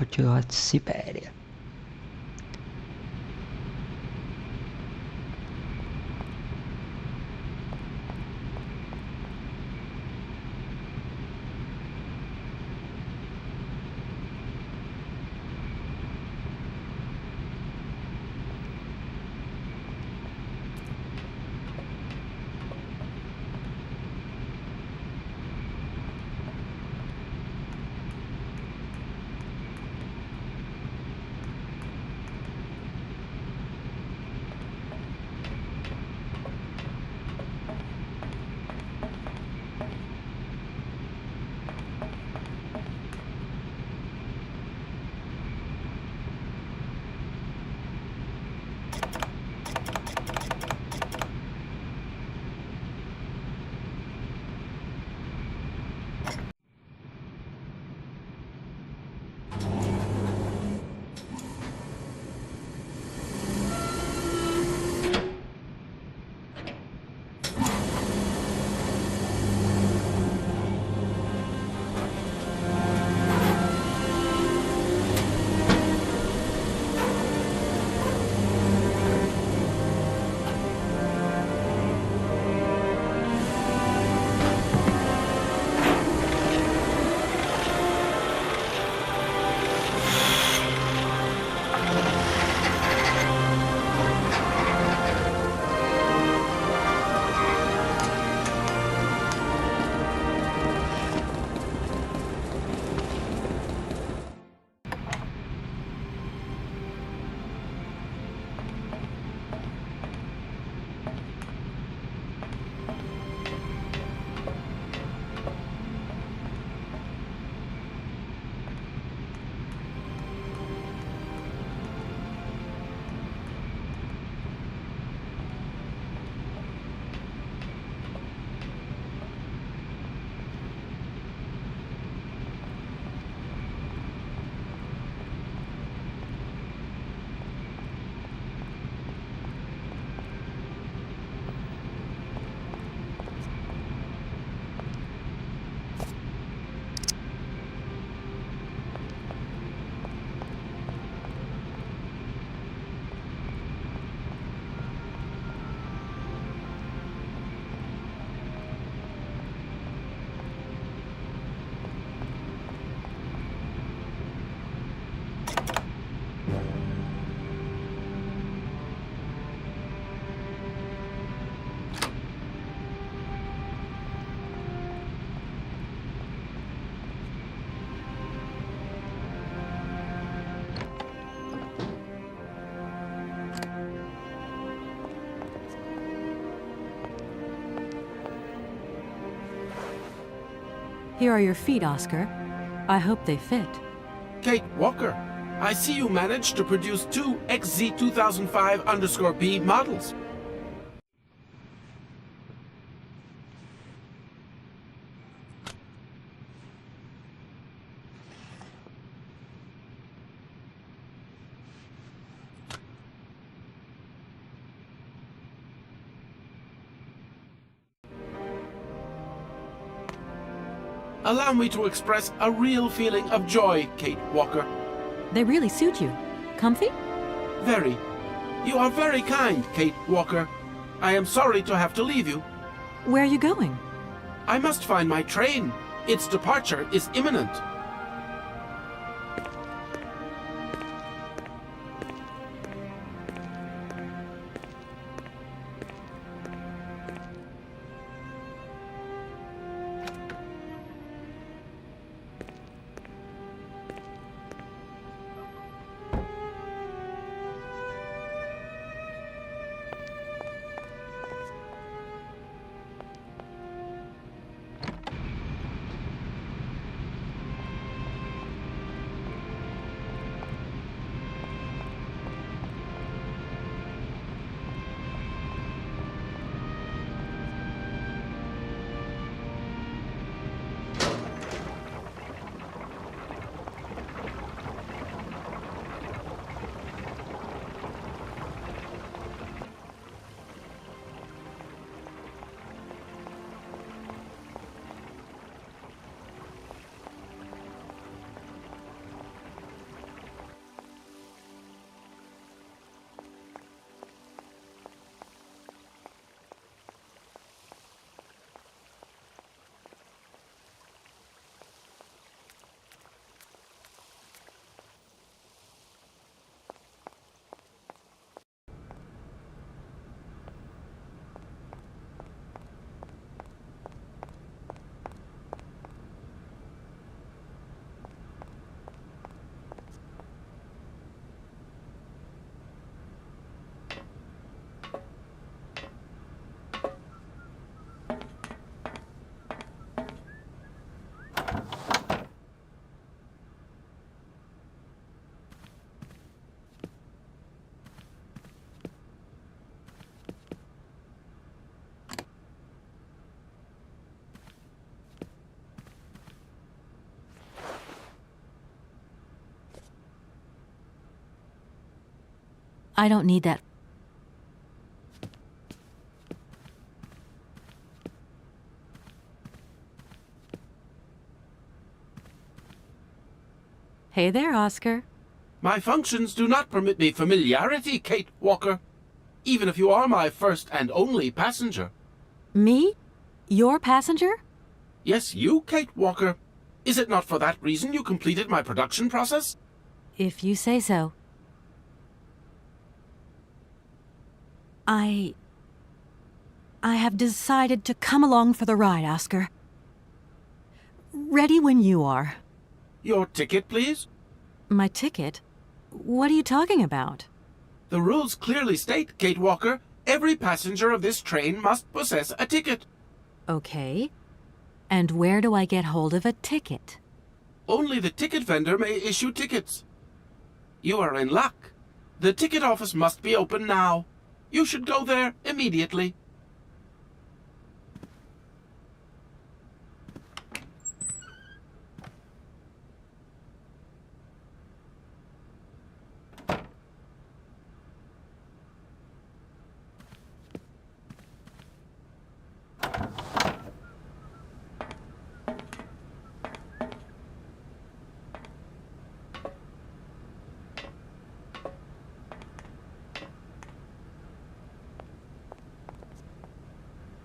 počítat Syberia. Here are your feet, Oscar. I hope they fit. Kate Walker, I see you managed to produce two XZ2005_B models. Allow me to express a real feeling of joy, Kate Walker. They really suit you. Comfy? Very. You are very kind, Kate Walker. I am sorry to have to leave you. Where are you going? I must find my train. Its departure is imminent. I don't need that. Hey there, Oscar. My functions do not permit me familiarity, Kate Walker, even if you are my first and only passenger. Me? Your passenger? Yes, you, Kate Walker. Is it not for that reason you completed my production process? If you say so. I have decided to come along for the ride, Oscar. Ready when you are. Your ticket, please? My ticket? What are you talking about? The rules clearly state, Kate Walker, every passenger of this train must possess a ticket. Okay. And where do I get hold of a ticket? Only the ticket vendor may issue tickets. You are in luck. The ticket office must be open now. You should go there immediately.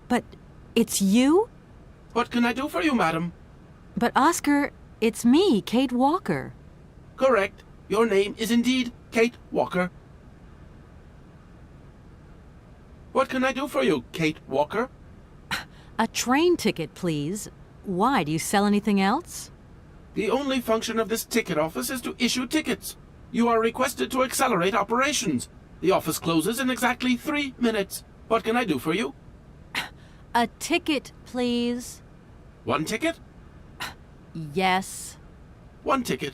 But it's you? What can I do for you, madam? But Oscar, it's me, Kate Walker. Correct. Your name is indeed Kate Walker. What can I do for you, Kate Walker? A train ticket, please. Why, do you sell anything else? The only function of this ticket office is to issue tickets. You are requested to accelerate operations. The office closes in exactly 3 minutes. What can I do for you? A ticket, please. One ticket? Yes. One ticket.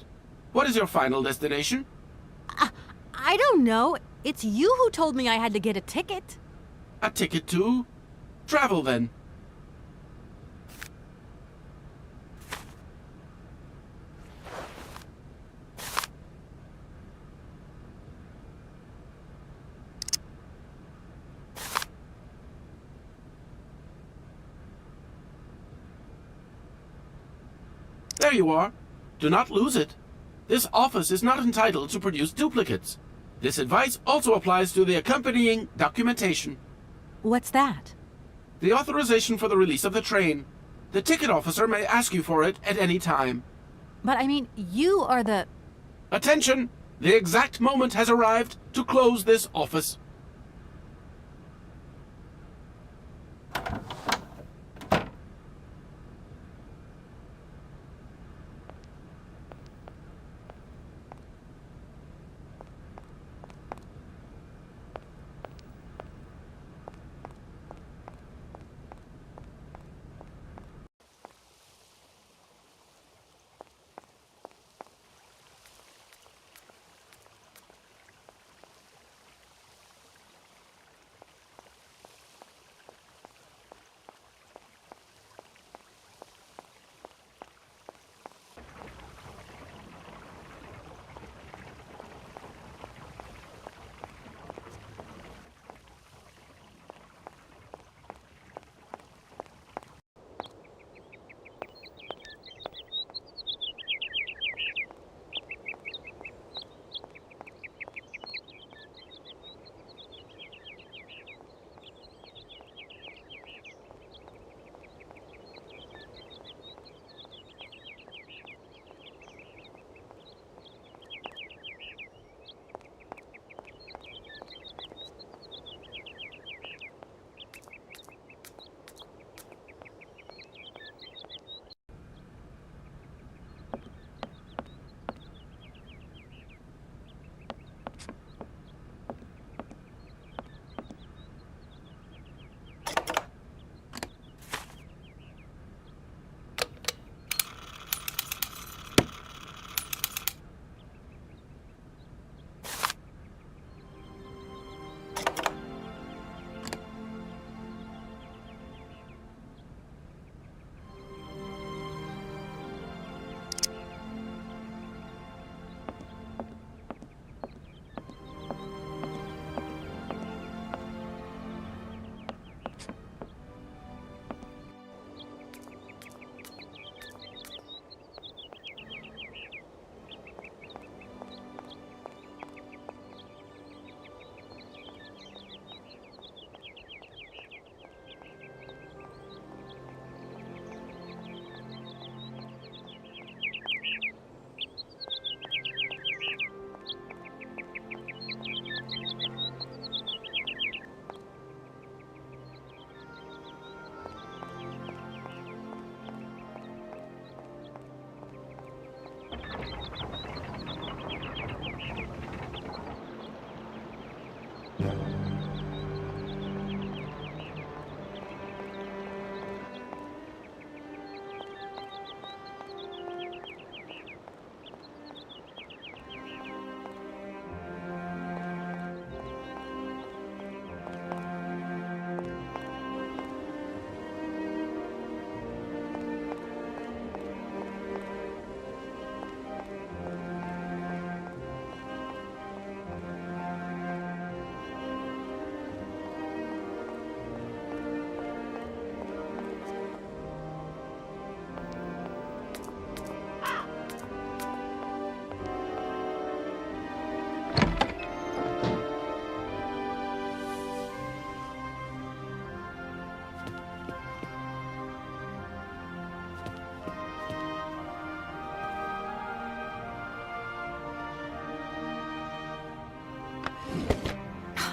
What is your final destination? I don't know. It's you who told me I had to get a ticket. A ticket to travel, then. There you are. Do not lose it. This office is not entitled to produce duplicates. This advice also applies to the accompanying documentation. What's that? The authorization for the release of the train. The ticket officer may ask you for it at any time. But I mean, you are the... Attention! The exact moment has arrived to close this office.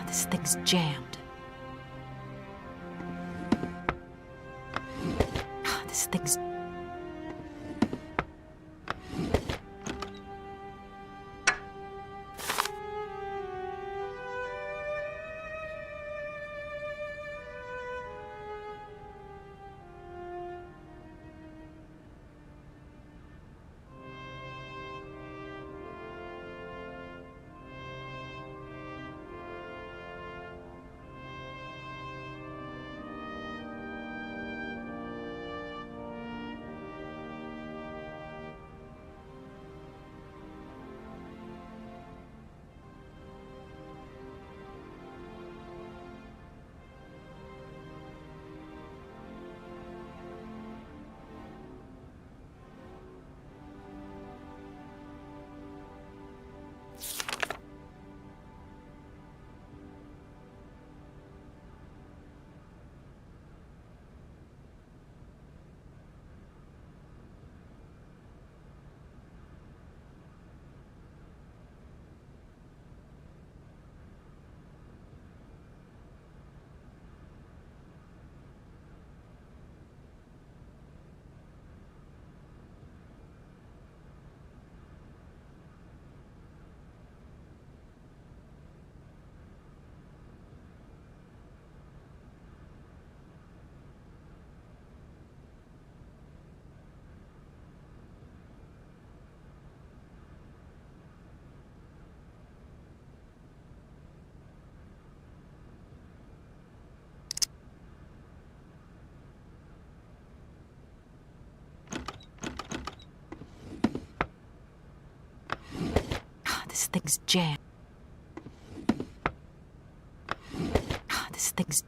This thing's jammed. This thing's... This thing's jammed. This thing's...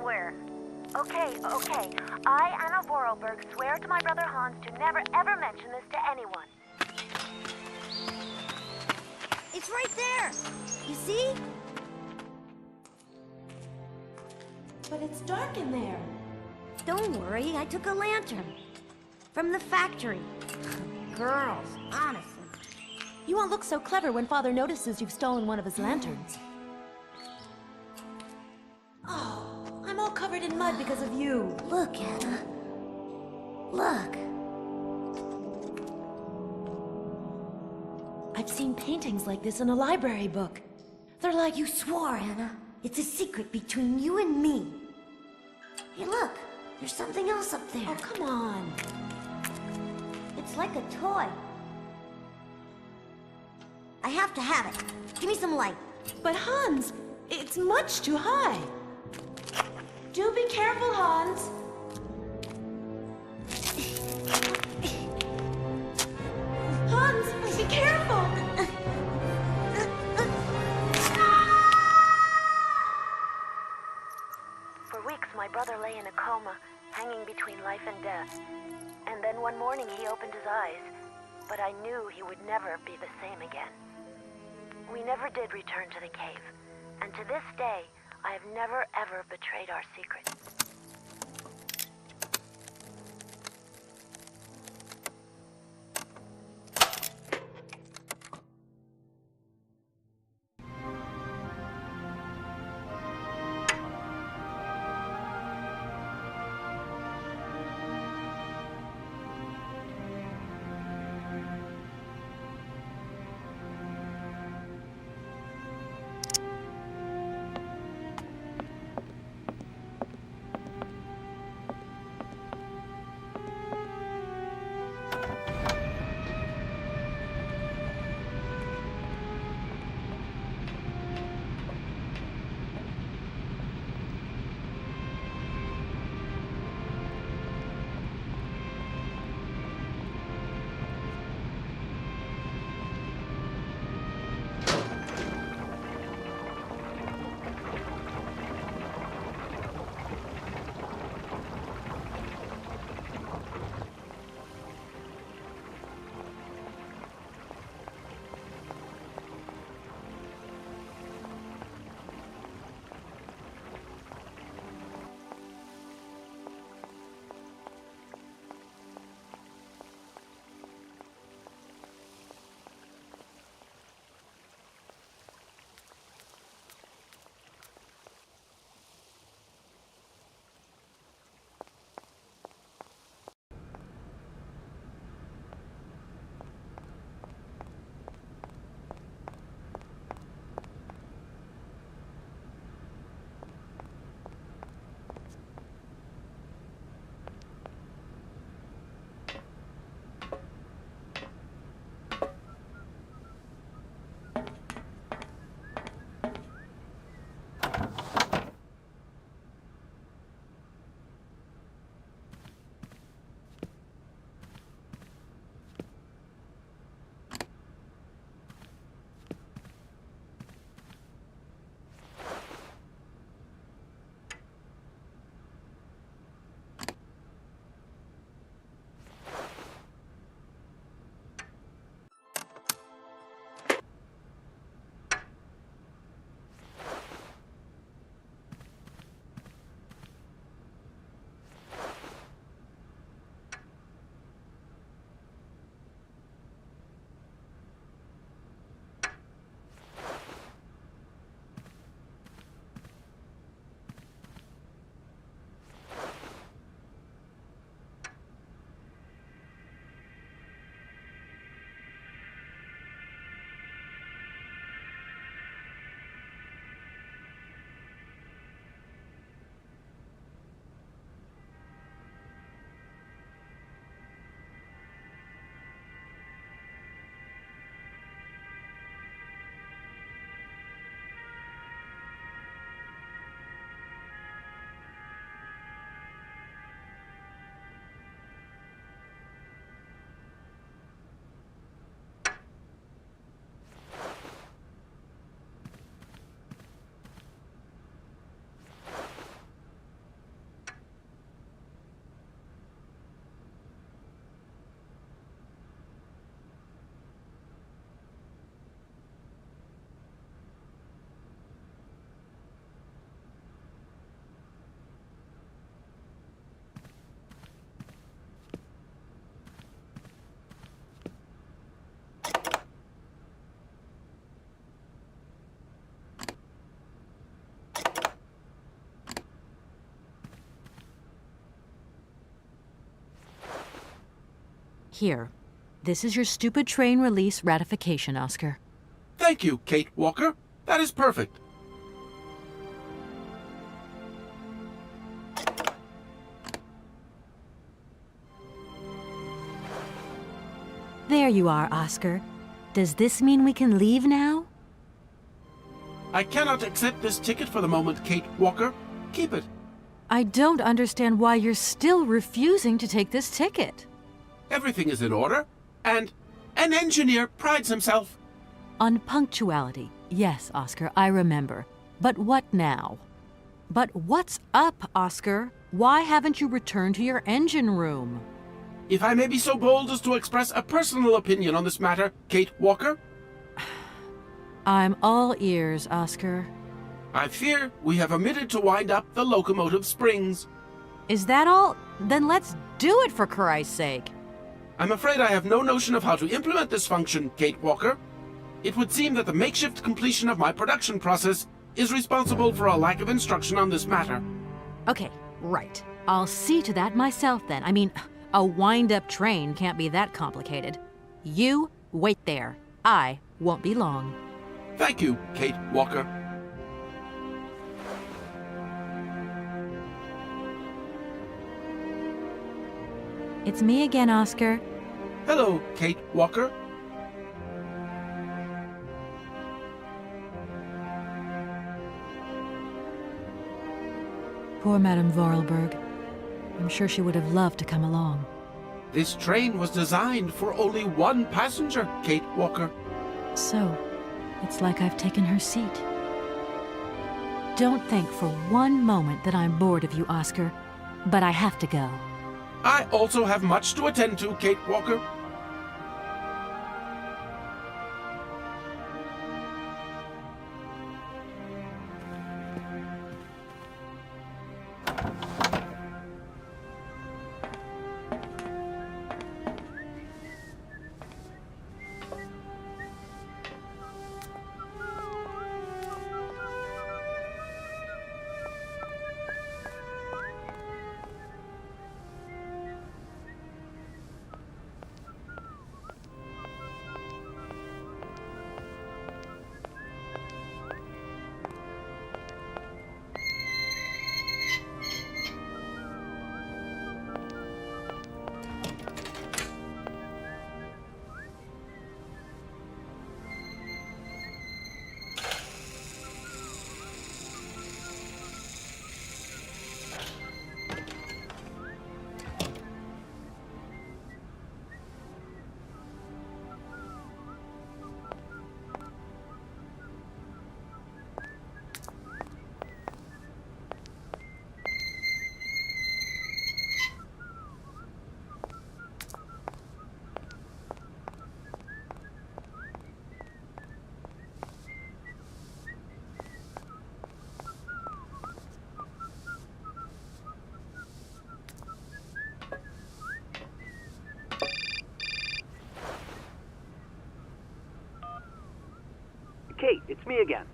swear. Okay. I, Anna Vorarlberg, swear to my brother Hans to never ever mention this to anyone. It's right there! You see? But it's dark in there. Don't worry, I took a lantern. From the factory. Girls, honestly. You won't look so clever when Father notices you've stolen one of his lanterns. Oh, I'm all covered in mud because of you. Look, Anna. Look. I've seen paintings like this in a library book. They're like... You swore, Anna. It's a secret between you and me. Hey, look. There's something else up there. Oh, come on. It's like a toy. I have to have it. Give me some light. But Hans, it's much too high. Do be careful, Hans. Hans, be careful. For weeks, my brother lay in a coma, hanging between life and death. And then one morning he opened his eyes, but I knew he would never be the same again. We never did return to the cave, and to this day, I have never ever betrayed our secret. Here. This is your stupid train release ratification, Oscar. Thank you, Kate Walker. That is perfect. There you are, Oscar. Does this mean we can leave now? I cannot accept this ticket for the moment, Kate Walker. Keep it. I don't understand why you're still refusing to take this ticket. Everything is in order, and an engineer prides himself. On punctuality. Yes, Oscar, I remember. But what now? But what's up, Oscar? Why haven't you returned to your engine room? If I may be so bold as to express a personal opinion on this matter, Kate Walker, I'm all ears, Oscar. I fear we have omitted to wind up the locomotive springs. Is that all? Then let's do it, for Christ's sake. I'm afraid I have no notion of how to implement this function, Kate Walker. It would seem that the makeshift completion of my production process is responsible for a lack of instruction on this matter. Okay, right. I'll see to that myself then. I mean, a wind-up train can't be that complicated. You wait there. I won't be long. Thank you, Kate Walker. It's me again, Oscar. Hello, Kate Walker. Poor Madame Vorarlberg. I'm sure she would have loved to come along. This train was designed for only one passenger, Kate Walker. So, it's like I've taken her seat. Don't think for one moment that I'm bored of you, Oscar, but I have to go. I also have much to attend to, Kate Walker. Kate, it's me again.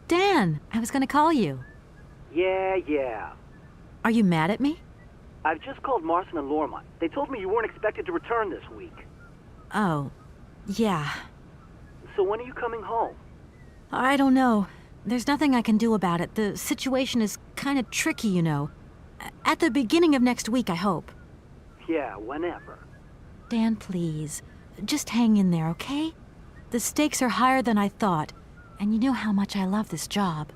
Dan, I was gonna call you. Yeah. Are you mad at me? I've just called Marson and Lormont. They told me you weren't expected to return this week. Oh, yeah. So when are you coming home? I don't know. There's nothing I can do about it. The situation is kind of tricky, you know. At the beginning of next week, I hope. Yeah, whenever. Dan, please. Just hang in there, okay? The stakes are higher than I thought, and you know how much I love this job.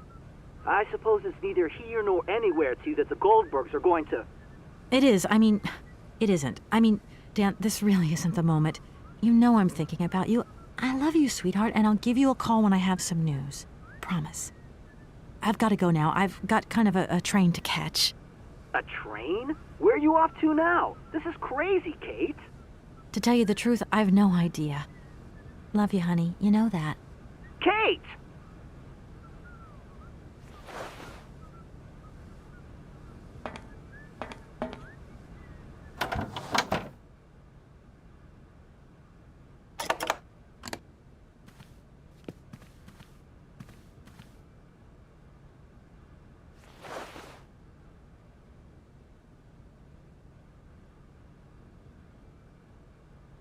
I suppose it's neither here nor anywhere to you that the Goldbergs are going to... It is. I mean, it isn't. I mean, Dan, this really isn't the moment. You know I'm thinking about you. I love you, sweetheart, and I'll give you a call when I have some news. Promise. I've got to go now. I've got kind of a train to catch. A train? Where are you off to now? This is crazy, Kate. To tell you the truth, I've no idea. Love you, honey. You know that. Kate!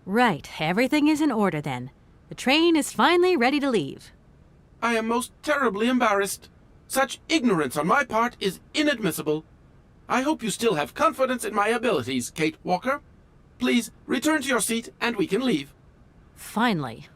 Right, everything is in order then. The train is finally ready to leave. I am most terribly embarrassed. Such ignorance on my part is inadmissible. I hope you still have confidence in my abilities, Kate Walker. Please return to your seat and we can leave. Finally.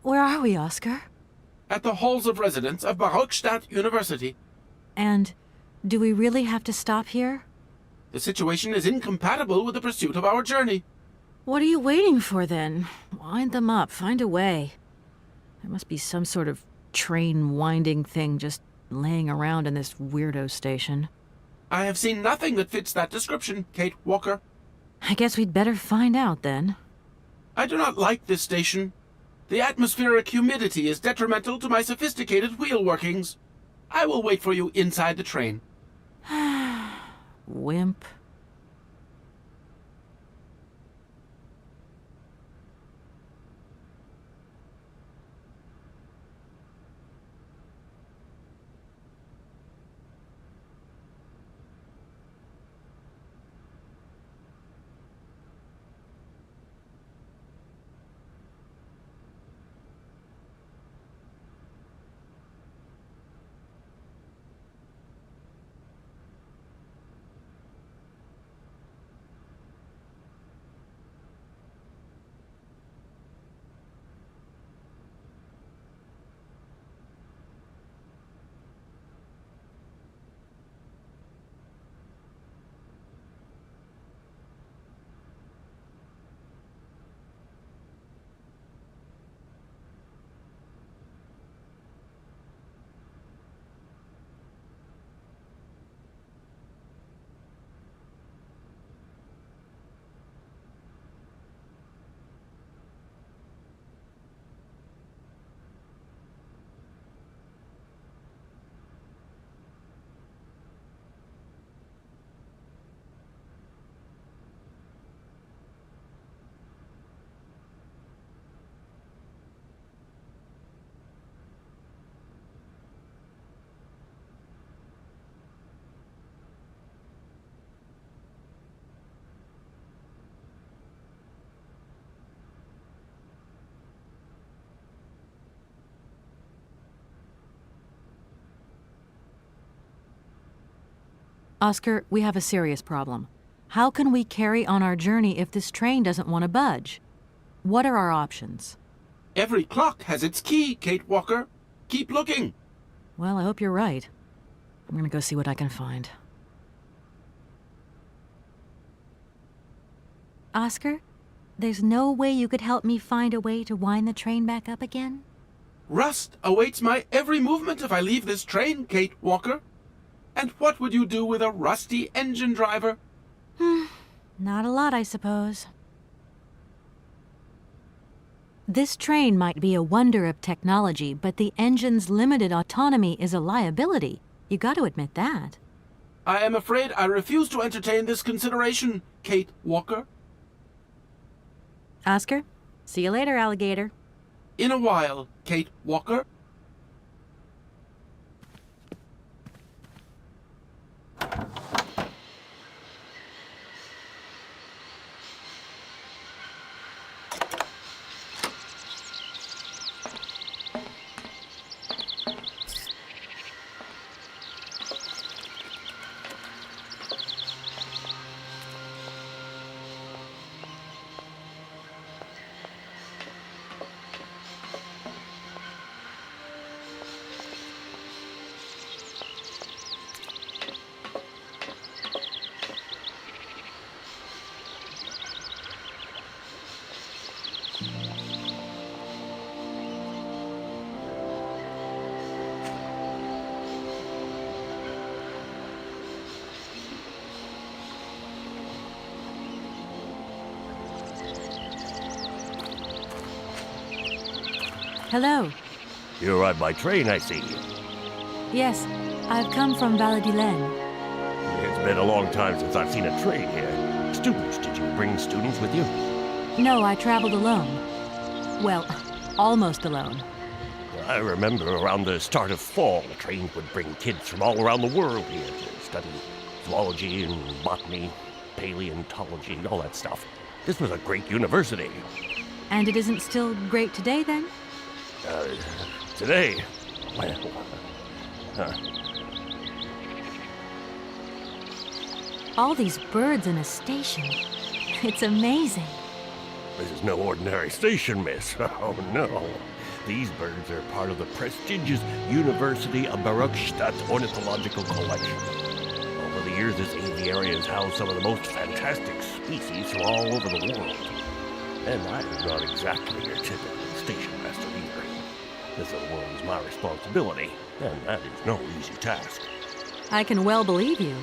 Where are we, Oscar? At the halls of residence of Barockstadt University. And do we really have to stop here? The situation is incompatible with the pursuit of our journey. What are you waiting for, then? Wind them up. Find a way. There must be some sort of train-winding thing just laying around in this weirdo station. I have seen nothing that fits that description, Kate Walker. I guess we'd better find out, then. I do not like this station. The atmospheric humidity is detrimental to my sophisticated wheel workings. I will wait for you inside the train. Wimp. Oscar, we have a serious problem. How can we carry on our journey if this train doesn't want to budge? What are our options? Every clock has its key, Kate Walker. Keep looking. Well, I hope you're right. I'm gonna go see what I can find. Oscar, there's no way you could help me find a way to wind the train back up again? Rust awaits my every movement if I leave this train, Kate Walker. And what would you do with a rusty engine driver? Not a lot, I suppose. This train might be a wonder of technology, but the engine's limited autonomy is a liability. You got to admit that. I am afraid I refuse to entertain this consideration, Kate Walker. Oscar, see you later, alligator. In a while, Kate Walker. Hello. You arrived by train, I see. Yes, I've come from Valladolid. It's been a long time since I've seen a train here. Students, did you bring students with you? No, I traveled alone. Well, almost alone. I remember around the start of fall, the train would bring kids from all around the world here to study zoology and botany, paleontology, and all that stuff. This was a great university. And it isn't still great today, then? Today? Well, All these birds in a station. It's amazing. This is no ordinary station, miss. Oh, no. These birds are part of the prestigious University of Baruchstadt Ornithological Collection. Over the years, this aviary has housed some of the most fantastic species from all over the world. And I am not exactly your typical station master either. This little world is my responsibility, and that is no easy task. I can well believe you.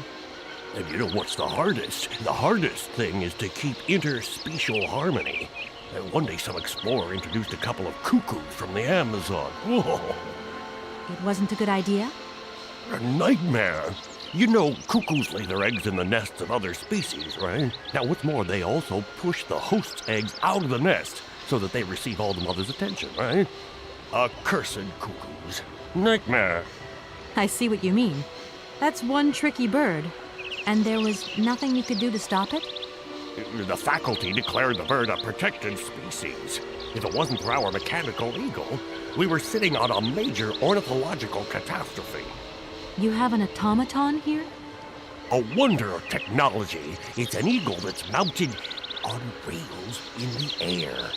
And you know what's the hardest? The hardest thing is to keep interspecial harmony. And one day some explorer introduced a couple of cuckoos from the Amazon. Whoa! It wasn't a good idea? A nightmare! You know, cuckoos lay their eggs in the nests of other species, right? Now, what's more, they also push the host's eggs out of the nest so that they receive all the mother's attention, right? Accursed cuckoos. Nightmare. I see what you mean. That's one tricky bird. And there was nothing you could do to stop it? The faculty declared the bird a protected species. If it wasn't for our mechanical eagle, we were sitting on a major ornithological catastrophe. You have an automaton here? A wonder of technology. It's an eagle that's mounted on rails in the air.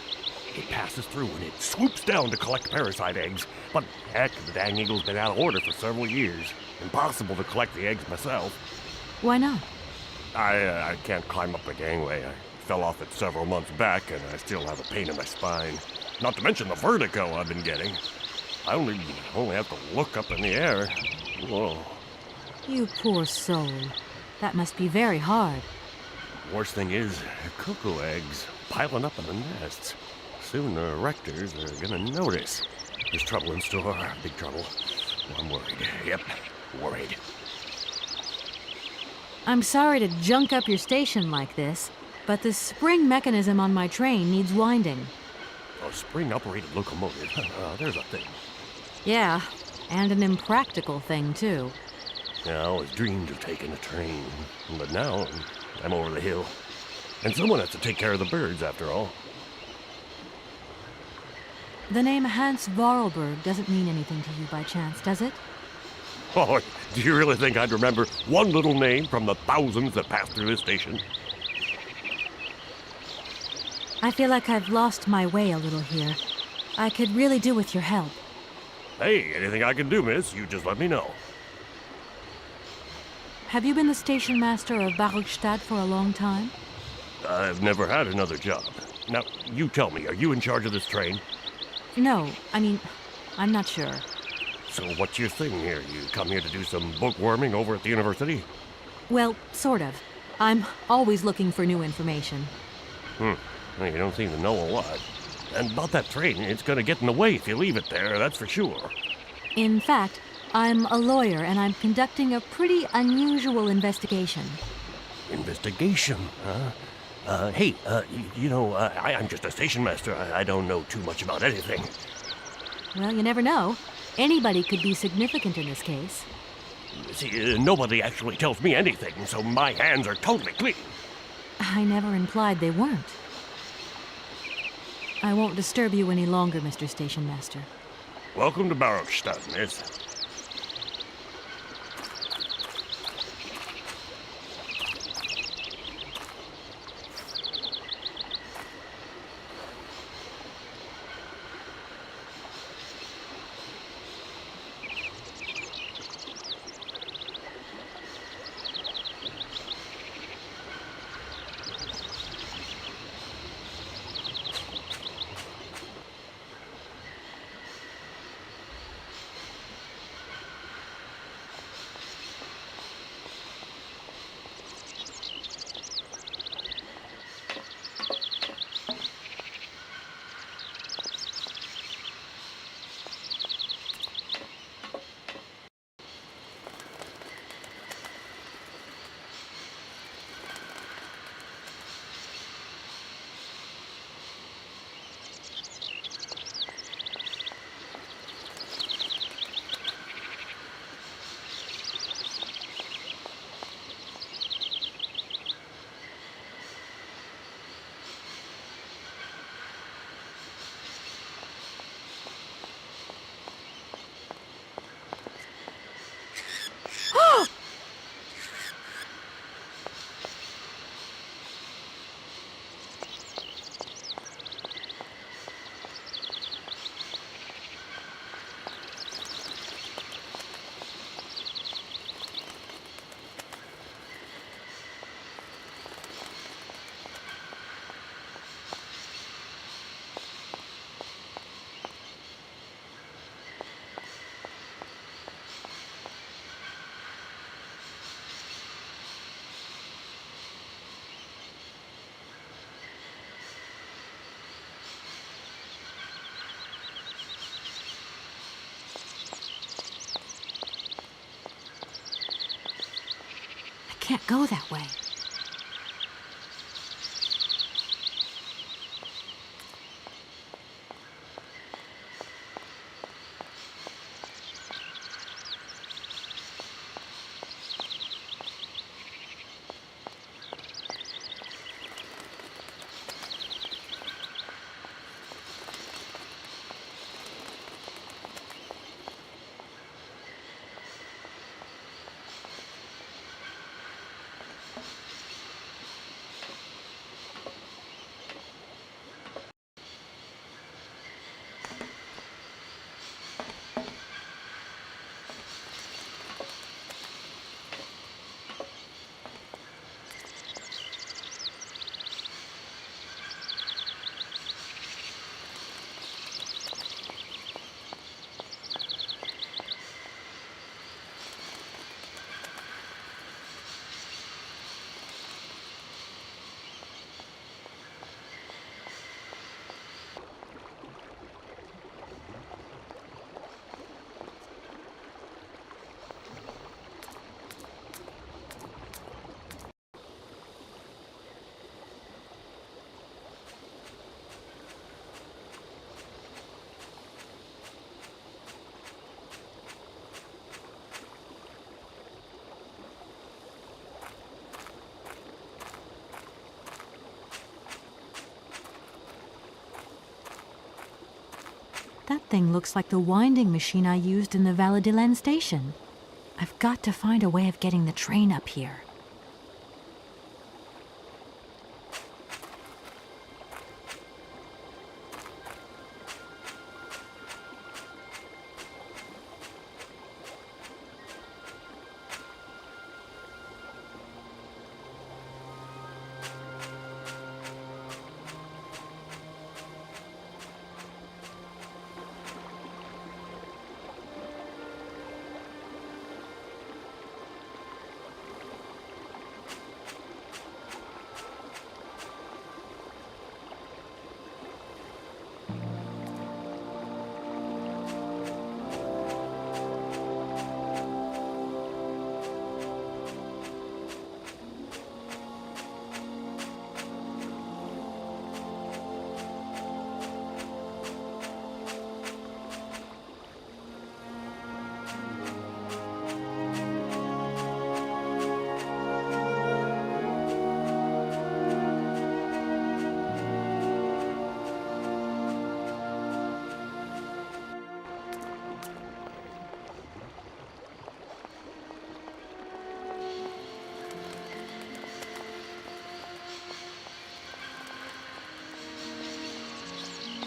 It passes through and it swoops down to collect parasite eggs. But heck, the dang eagle's been out of order for several years. Impossible to collect the eggs myself. Why not? I can't climb up the gangway. I fell off it several months back, and I still have a pain in my spine. Not to mention the vertigo I've been getting. I only have to look up in the air. Whoa. You poor soul. That must be very hard. Worst thing is, cuckoo eggs piling up in the nests. Soon the rectors are gonna notice. There's trouble in store. Big trouble. I'm worried. Yep, worried. I'm sorry to junk up your station like this, but the spring mechanism on my train needs winding. A spring-operated locomotive. There's a thing. Yeah, and an impractical thing, too. Yeah, I always dreamed of taking a train, but now I'm over the hill. And someone has to take care of the birds, after all. The name Hans Vorarlberg doesn't mean anything to you by chance, does it? Oh, do you really think I'd remember one little name from the thousands that pass through this station? I feel like I've lost my way a little here. I could really do with your help. Hey, anything I can do, miss, you just let me know. Have you been the station master of Baruchstadt for a long time? I've never had another job. Now, you tell me, are you in charge of this train? No, I'm not sure. So what's your thing here? You come here to do some bookworming over at the university? Well, sort of. I'm always looking for new information. Well, you don't seem to know a lot. And about that train, it's gonna get in the way if you leave it there, that's for sure. In fact, I'm a lawyer and I'm conducting a pretty unusual investigation. Investigation, huh? Hey, I'm just a station master. I don't know too much about anything. Well, you never know. Anybody could be significant in this case. See, nobody actually tells me anything, so my hands are totally clean. I never implied they weren't. I won't disturb you any longer, Mr. Station Master. Welcome to Barrockstadt, miss. Can't go that way. That thing looks like the winding machine I used in the Valladolid station. I've got to find a way of getting the train up here.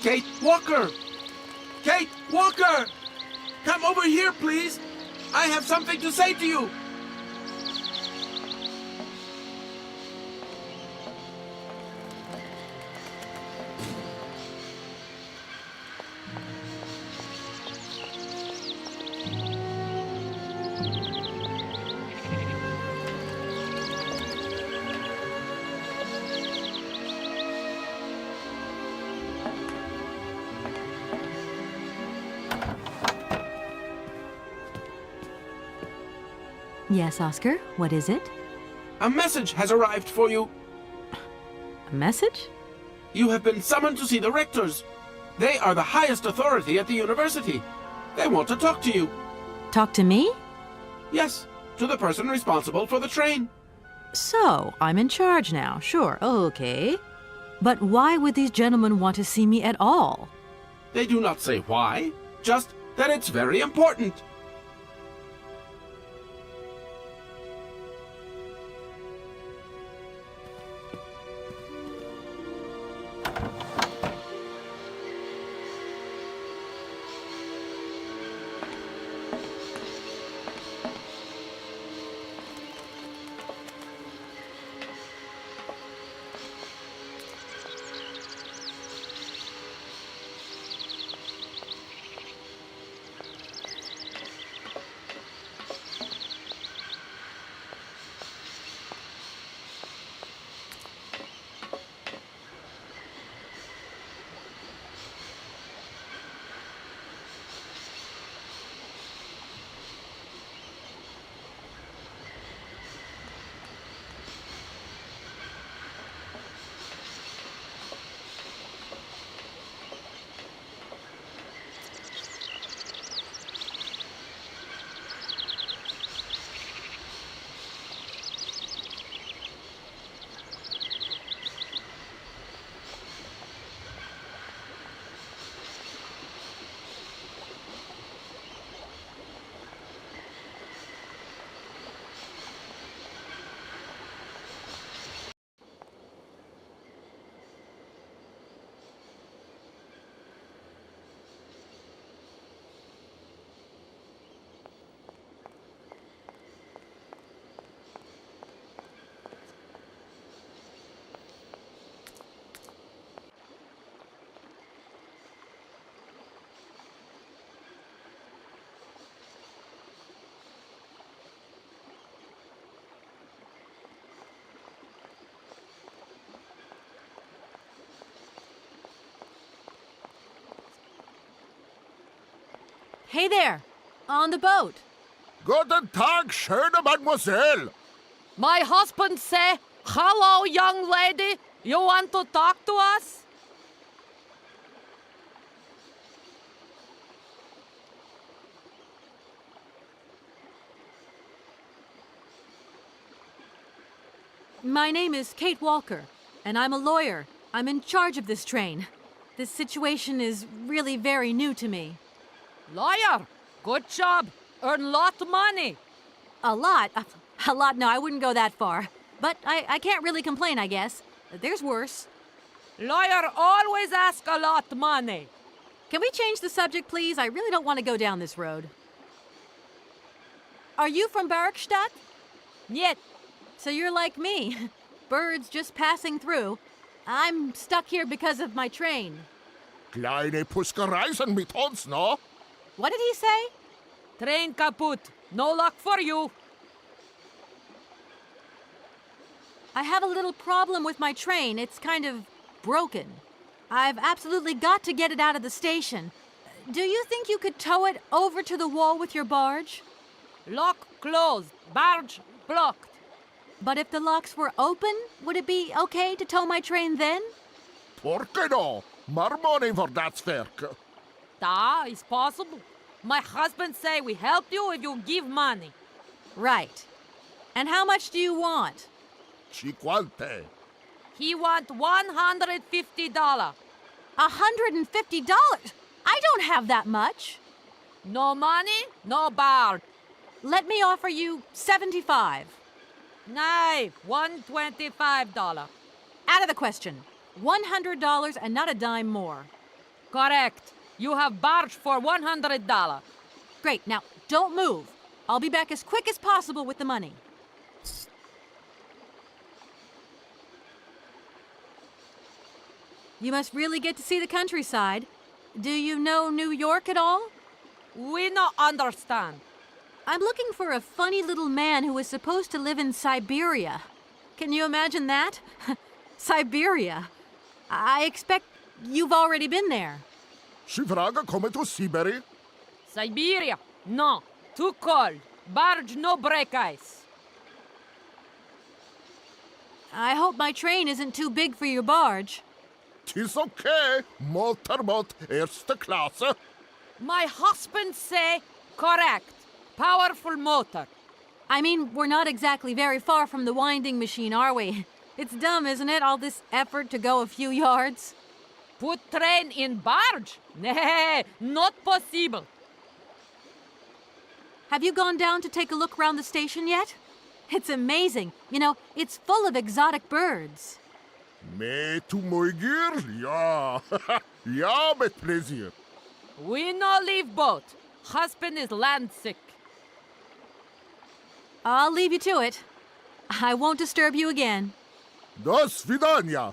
Kate Walker! Kate Walker! Come over here, please! I have something to say to you! Yes, Oscar, what is it? A message has arrived for you. A message? You have been summoned to see the rectors. They are the highest authority at the university. They want to talk to you. Talk to me? Yes, to the person responsible for the train. So, I'm in charge now, sure, okay. But why would these gentlemen want to see me at all? They do not say why, just that it's very important. Hey there, on the boat. Guten Tag, schöne Mademoiselle. My husband say, hello, young lady. You want to talk to us? My name is Kate Walker, and I'm a lawyer. I'm in charge of this train. This situation is really very new to me. Lawyer, good job. Earn lot of money. A lot? A lot? No, I wouldn't go that far. But I can't really complain, I guess. There's worse. Lawyer always ask a lot of money. Can we change the subject, please? I really don't want to go down this road. Are you from Barrackstadt? Niet. So you're like me. Birds just passing through. I'm stuck here because of my train. Kleine Puskereisen mit uns, no? What did he say? Train kaput. No luck for you. I have a little problem with my train. It's kind of broken. I've absolutely got to get it out of the station. Do you think you could tow it over to the wall with your barge? Lock closed. Barge blocked. But if the locks were open, would it be okay to tow my train then? Porke no? More money for that werk. Da, it's possible. My husband say we help you if you give money. Right. And how much do you want? Cinquante. He want $150. $150? I don't have that much. No money, no barge. Let me offer you $75. Nay, $125. Out of the question. $100 and not a dime more. Correct. You have barge for $100. Great, now don't move. I'll be back as quick as possible with the money. You must really get to see the countryside. Do you know New York at all? We not understand. I'm looking for a funny little man who is supposed to live in Syberia. Can you imagine that? Syberia. I expect you've already been there. Si vraga come to Syberia? Siberia? No. Too cold. Barge no break ice. I hope my train isn't too big for your barge. Tis okay. Motorboat erste Klasse. My husband say correct. Powerful motor. I mean, we're not exactly very far from the winding machine, are we? It's dumb, isn't it, all this effort to go a few yards? Put train in barge? Nah, not possible. Have you gone down to take a look around the station yet? It's amazing. You know, it's full of exotic birds. Me to moigir? Ja. Ja, met plezier. We no leave boat. Husband is land sick. I'll leave you to it. I won't disturb you again. До свидания.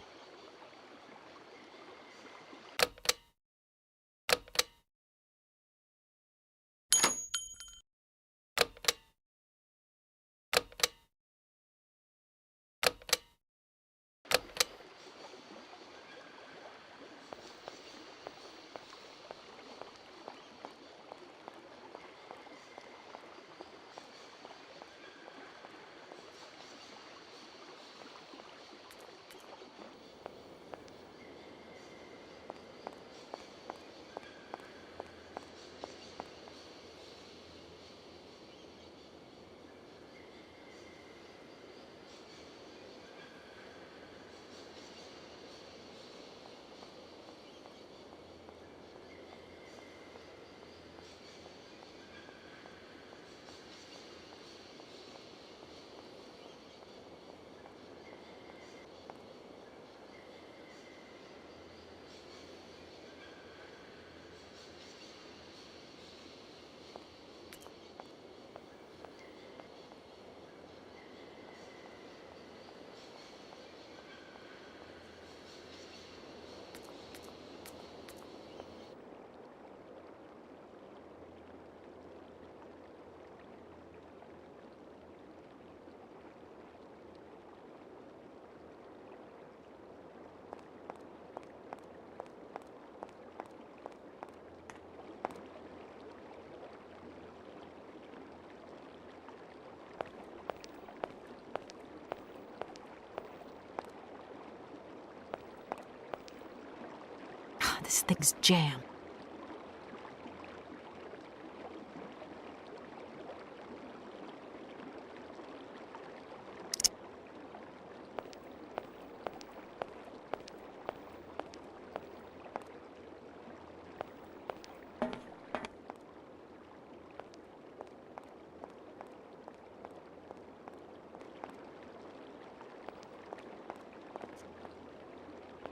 This thing's jam.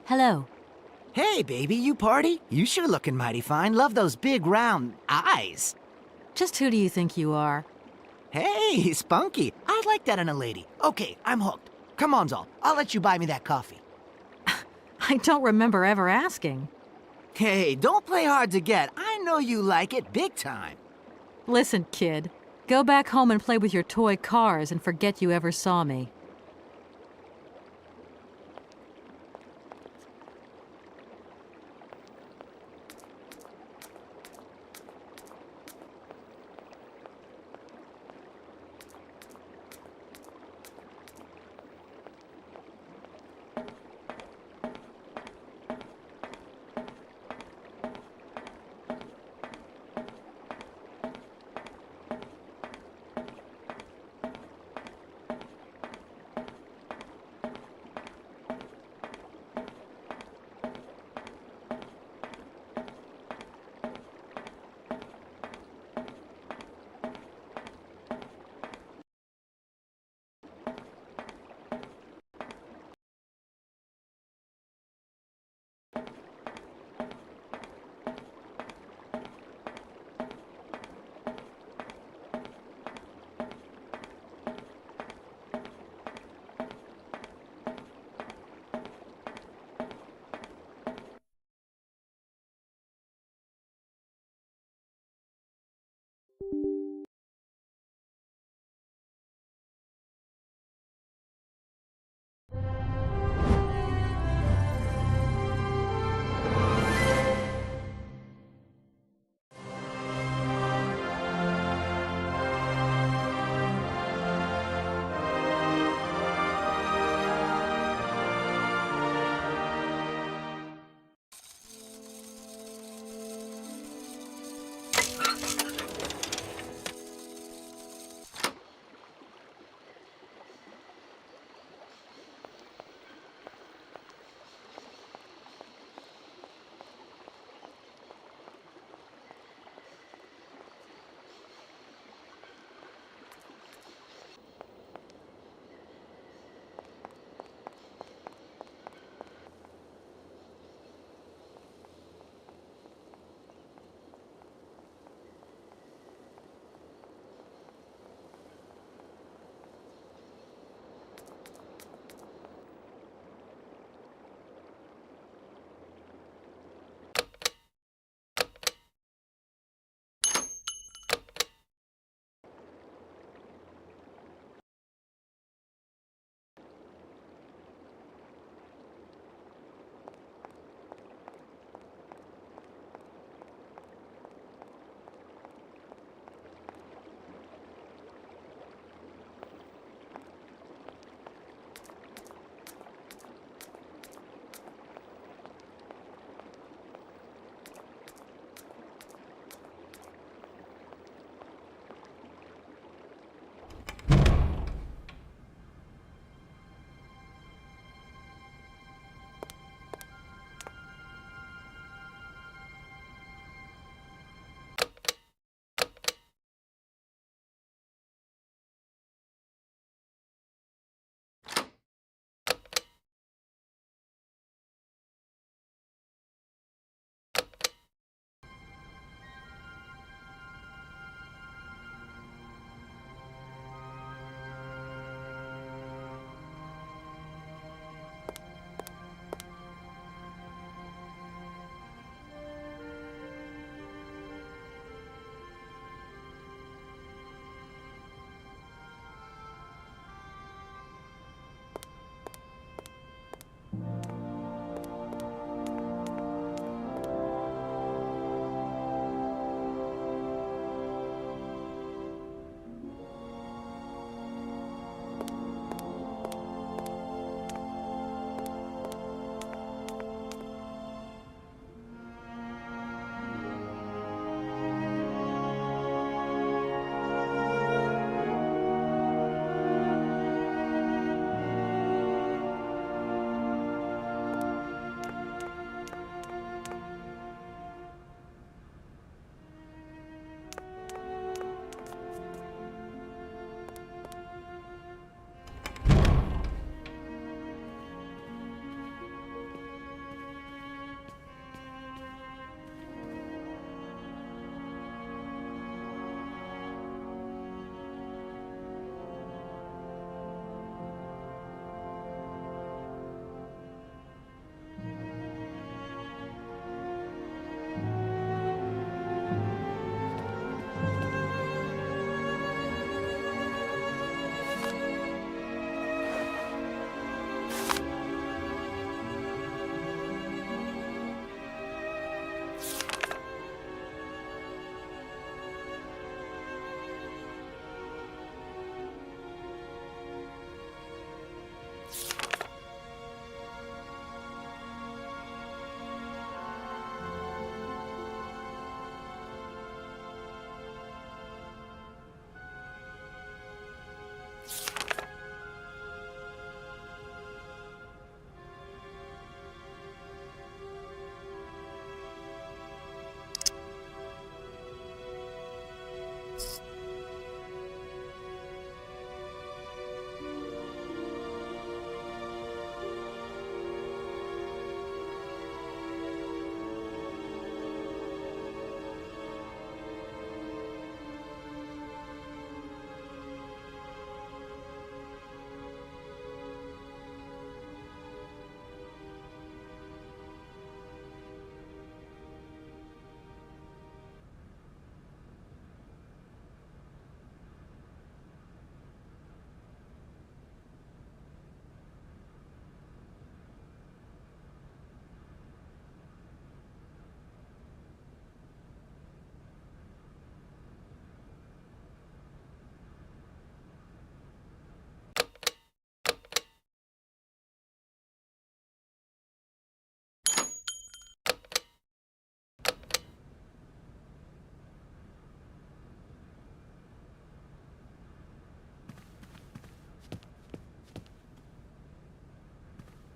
Hello. Hey, baby, you party? You sure looking mighty fine. Love those big, round eyes. Just who do you think you are? Hey, spunky. I like that in a lady. Okay, I'm hooked. Come on, Zol. I'll let you buy me that coffee. I don't remember ever asking. Hey, don't play hard to get. I know you like it big time. Listen, kid. Go back home and play with your toy cars and forget you ever saw me.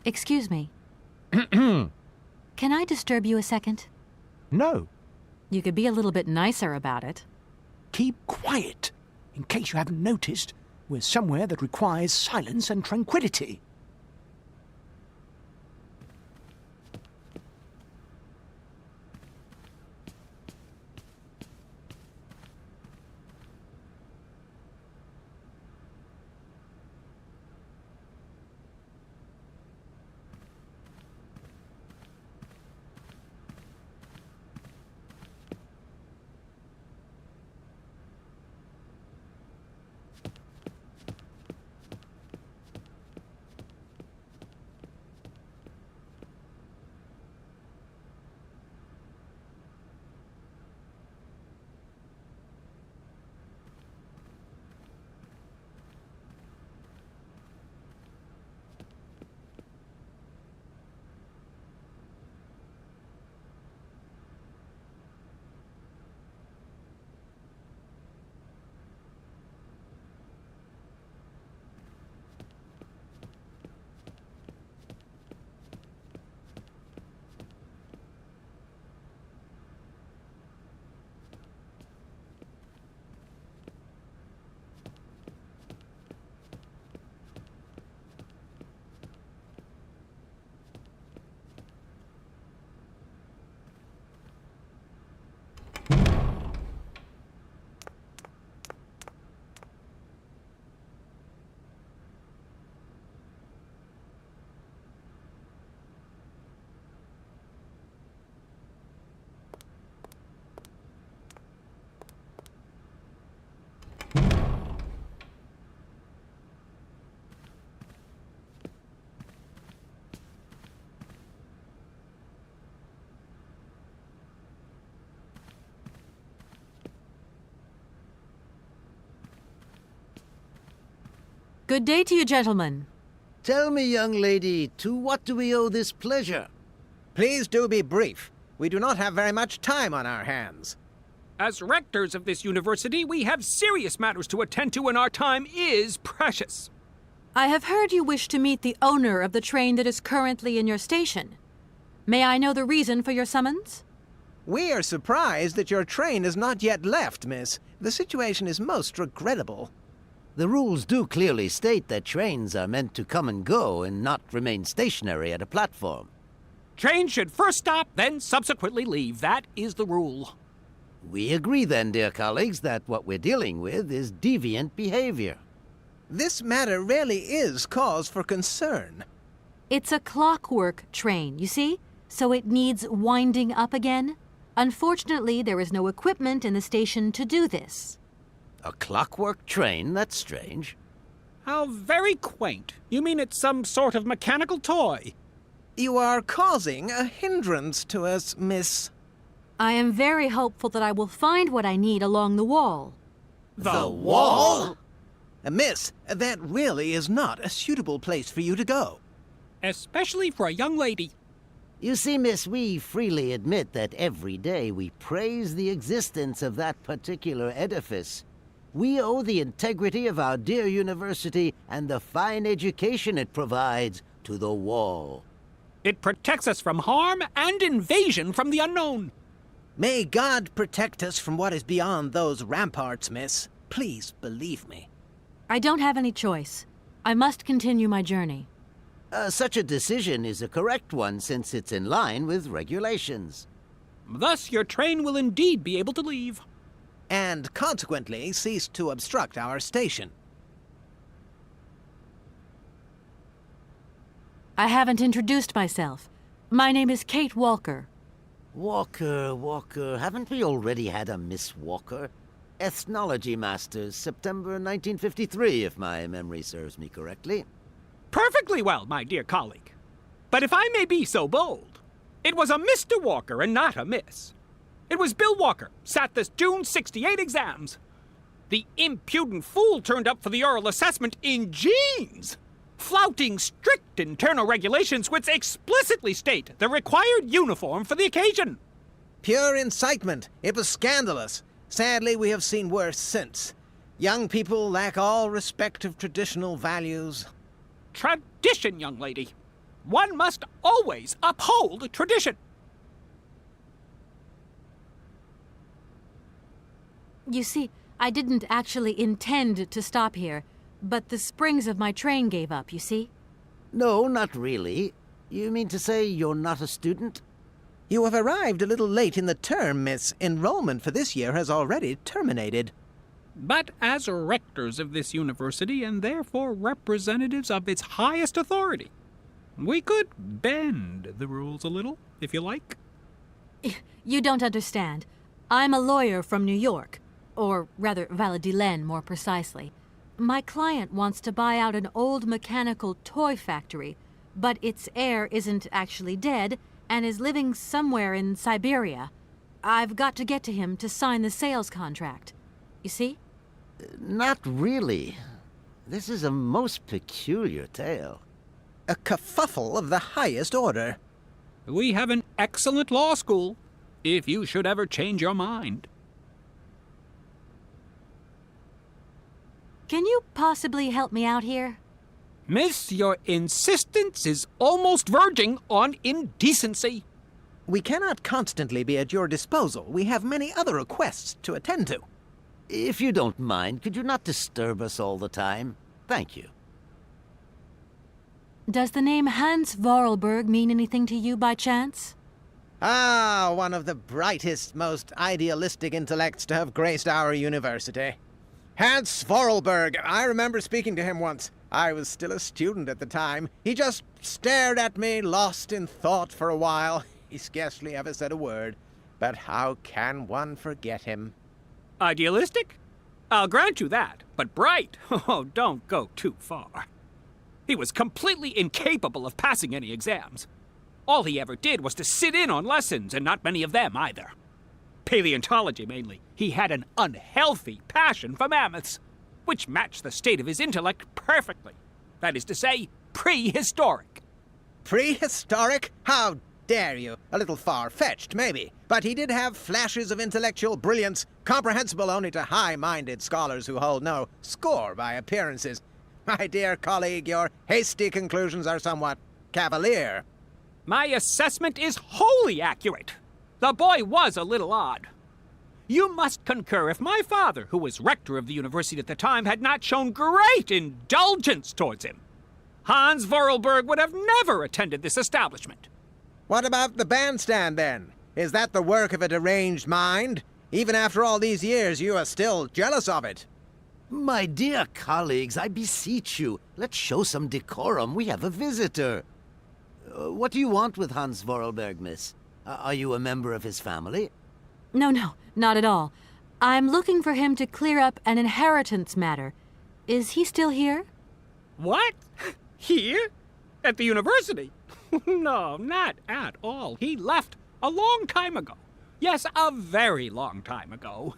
Excuse me. Can I disturb you a second? No. You could be a little bit nicer about it. Keep quiet. In case you haven't noticed, we're somewhere that requires silence and tranquility. Good day to you, gentlemen. Tell me, young lady, to what do we owe this pleasure? Please do be brief. We do not have very much time on our hands. As rectors of this university, we have serious matters to attend to, and our time is precious. I have heard you wish to meet the owner of the train that is currently in your station. May I know the reason for your summons? We are surprised that your train has not yet left, miss. The situation is most regrettable. The rules do clearly state that trains are meant to come and go and not remain stationary at a platform. Trains should first stop, then subsequently leave. That is the rule. We agree then, dear colleagues, that what we're dealing with is deviant behavior. This matter really is cause for concern. It's a clockwork train, you see? So it needs winding up again. Unfortunately, there is no equipment in the station to do this. A clockwork train? That's strange. How very quaint. You mean it's some sort of mechanical toy? You are causing a hindrance to us, miss. I am very hopeful that I will find what I need along the wall. The wall? Miss, that really is not a suitable place for you to go. Especially for a young lady. You see, miss, we freely admit that every day we praise the existence of that particular edifice. We owe the integrity of our dear university and the fine education it provides to the wall. It protects us from harm and invasion from the unknown. May God protect us from what is beyond those ramparts, miss. Please believe me. I don't have any choice. I must continue my journey. Such a decision is a correct one since it's in line with regulations. Thus, your train will indeed be able to leave. And consequently cease to obstruct our station. I haven't introduced myself. My name is Kate Walker. Walker. Haven't we already had a Miss Walker? Ethnology Masters, September 1953, if my memory serves me correctly. Perfectly well, my dear colleague. But if I may be so bold, it was a Mr. Walker and not a Miss. It was Bill Walker, sat this June '68 exams. The impudent fool turned up for the oral assessment in jeans, flouting strict internal regulations which explicitly state the required uniform for the occasion. Pure incitement. It was scandalous. Sadly, we have seen worse since. Young people lack all respect of traditional values. Tradition, young lady. One must always uphold tradition. You see, I didn't actually intend to stop here, but the springs of my train gave up, you see? No, not really. You mean to say you're not a student? You have arrived a little late in the term, miss. Enrollment for this year has already terminated. But as rectors of this university, and therefore representatives of its highest authority, we could bend the rules a little, if you like. You don't understand. I'm a lawyer from New York, or rather Valladolid more precisely. My client wants to buy out an old mechanical toy factory, but its heir isn't actually dead and is living somewhere in Syberia. I've got to get to him to sign the sales contract. You see? Not really. This is a most peculiar tale. A kerfuffle of the highest order. We have an excellent law school, if you should ever change your mind. Can you possibly help me out here? Miss, your insistence is almost verging on indecency. We cannot constantly be at your disposal. We have many other requests to attend to. If you don't mind, could you not disturb us all the time? Thank you. Does the name Hans Vorarlberg mean anything to you by chance? Ah, one of the brightest, most idealistic intellects to have graced our university. Hans Vorarlberg. I remember speaking to him once. I was still a student at the time. He just stared at me, lost in thought for a while. He scarcely ever said a word. But how can one forget him? Idealistic? I'll grant you that. But bright? Oh, don't go too far. He was completely incapable of passing any exams. All he ever did was to sit in on lessons, and not many of them either. Paleontology, mainly. He had an unhealthy passion for mammoths, which matched the state of his intellect perfectly. That is to say, prehistoric. Prehistoric? How dare you? A little far-fetched, maybe. But he did have flashes of intellectual brilliance, comprehensible only to high-minded scholars who hold no score by appearances. My dear colleague, your hasty conclusions are somewhat cavalier. My assessment is wholly accurate. The boy was a little odd. You must concur if my father, who was rector of the university at the time, had not shown great indulgence towards him. Hans Vorarlberg would have never attended this establishment. What about the bandstand, then? Is that the work of a deranged mind? Even after all these years, you are still jealous of it. My dear colleagues, I beseech you, let's show some decorum. We have a visitor. What do you want with Hans Vorarlberg, miss? Are you a member of his family? No, not at all. I'm looking for him to clear up an inheritance matter. Is he still here? What? Here? At the university? No, not at all. He left a long time ago. Yes, a very long time ago.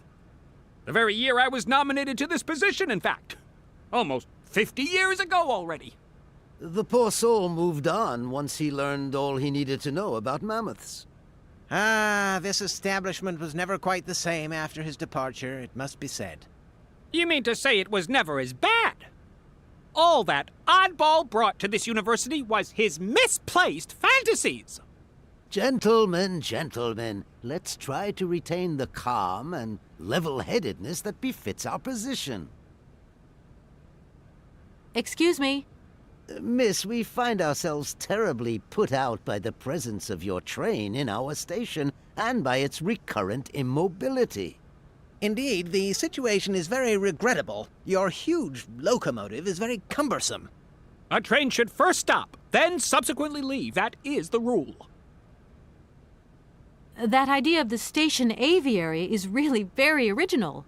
The very year I was nominated to this position, in fact. Almost 50 years ago already. The poor soul moved on once he learned all he needed to know about mammoths. Ah, this establishment was never quite the same after his departure, it must be said. You mean to say it was never as bad? All that oddball brought to this university was his misplaced fantasies. Gentlemen, let's try to retain the calm and level-headedness that befits our position. Excuse me. Miss, we find ourselves terribly put out by the presence of your train in our station and by its recurrent immobility. Indeed, the situation is very regrettable. Your huge locomotive is very cumbersome. A train should first stop, then subsequently leave. That is the rule. That idea of the station aviary is really very original.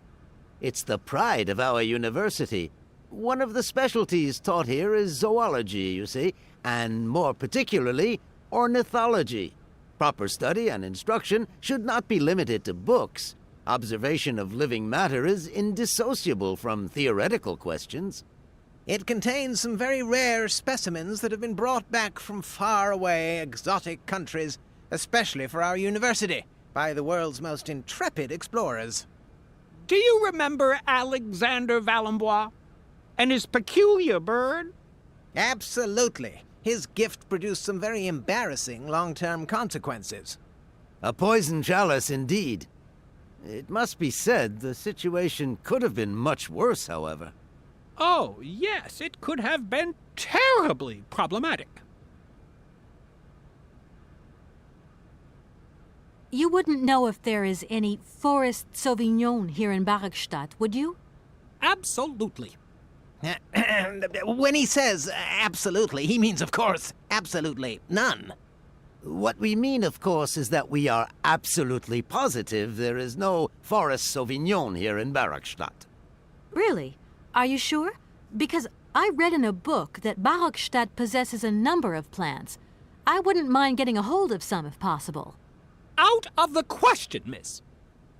It's the pride of our university. One of the specialties taught here is zoology, you see, and more particularly, ornithology. Proper study and instruction should not be limited to books. Observation of living matter is indissociable from theoretical questions. It contains some very rare specimens that have been brought back from far-away, exotic countries, especially for our university, by the world's most intrepid explorers. Do you remember Alexander Valembois and his peculiar bird? Absolutely. His gift produced some very embarrassing long-term consequences. A poison chalice, indeed. It must be said, the situation could have been much worse, however. Oh, yes, it could have been terribly problematic. You wouldn't know if there is any Forest Sauvignon here in Barrackstadt, would you? Absolutely. When he says absolutely, he means, of course, absolutely none. What we mean, of course, is that we are absolutely positive there is no Forest Sauvignon here in Barrackstadt. Really? Are you sure? Because I read in a book that Barrackstadt possesses a number of plants. I wouldn't mind getting a hold of some if possible. Out of the question, miss.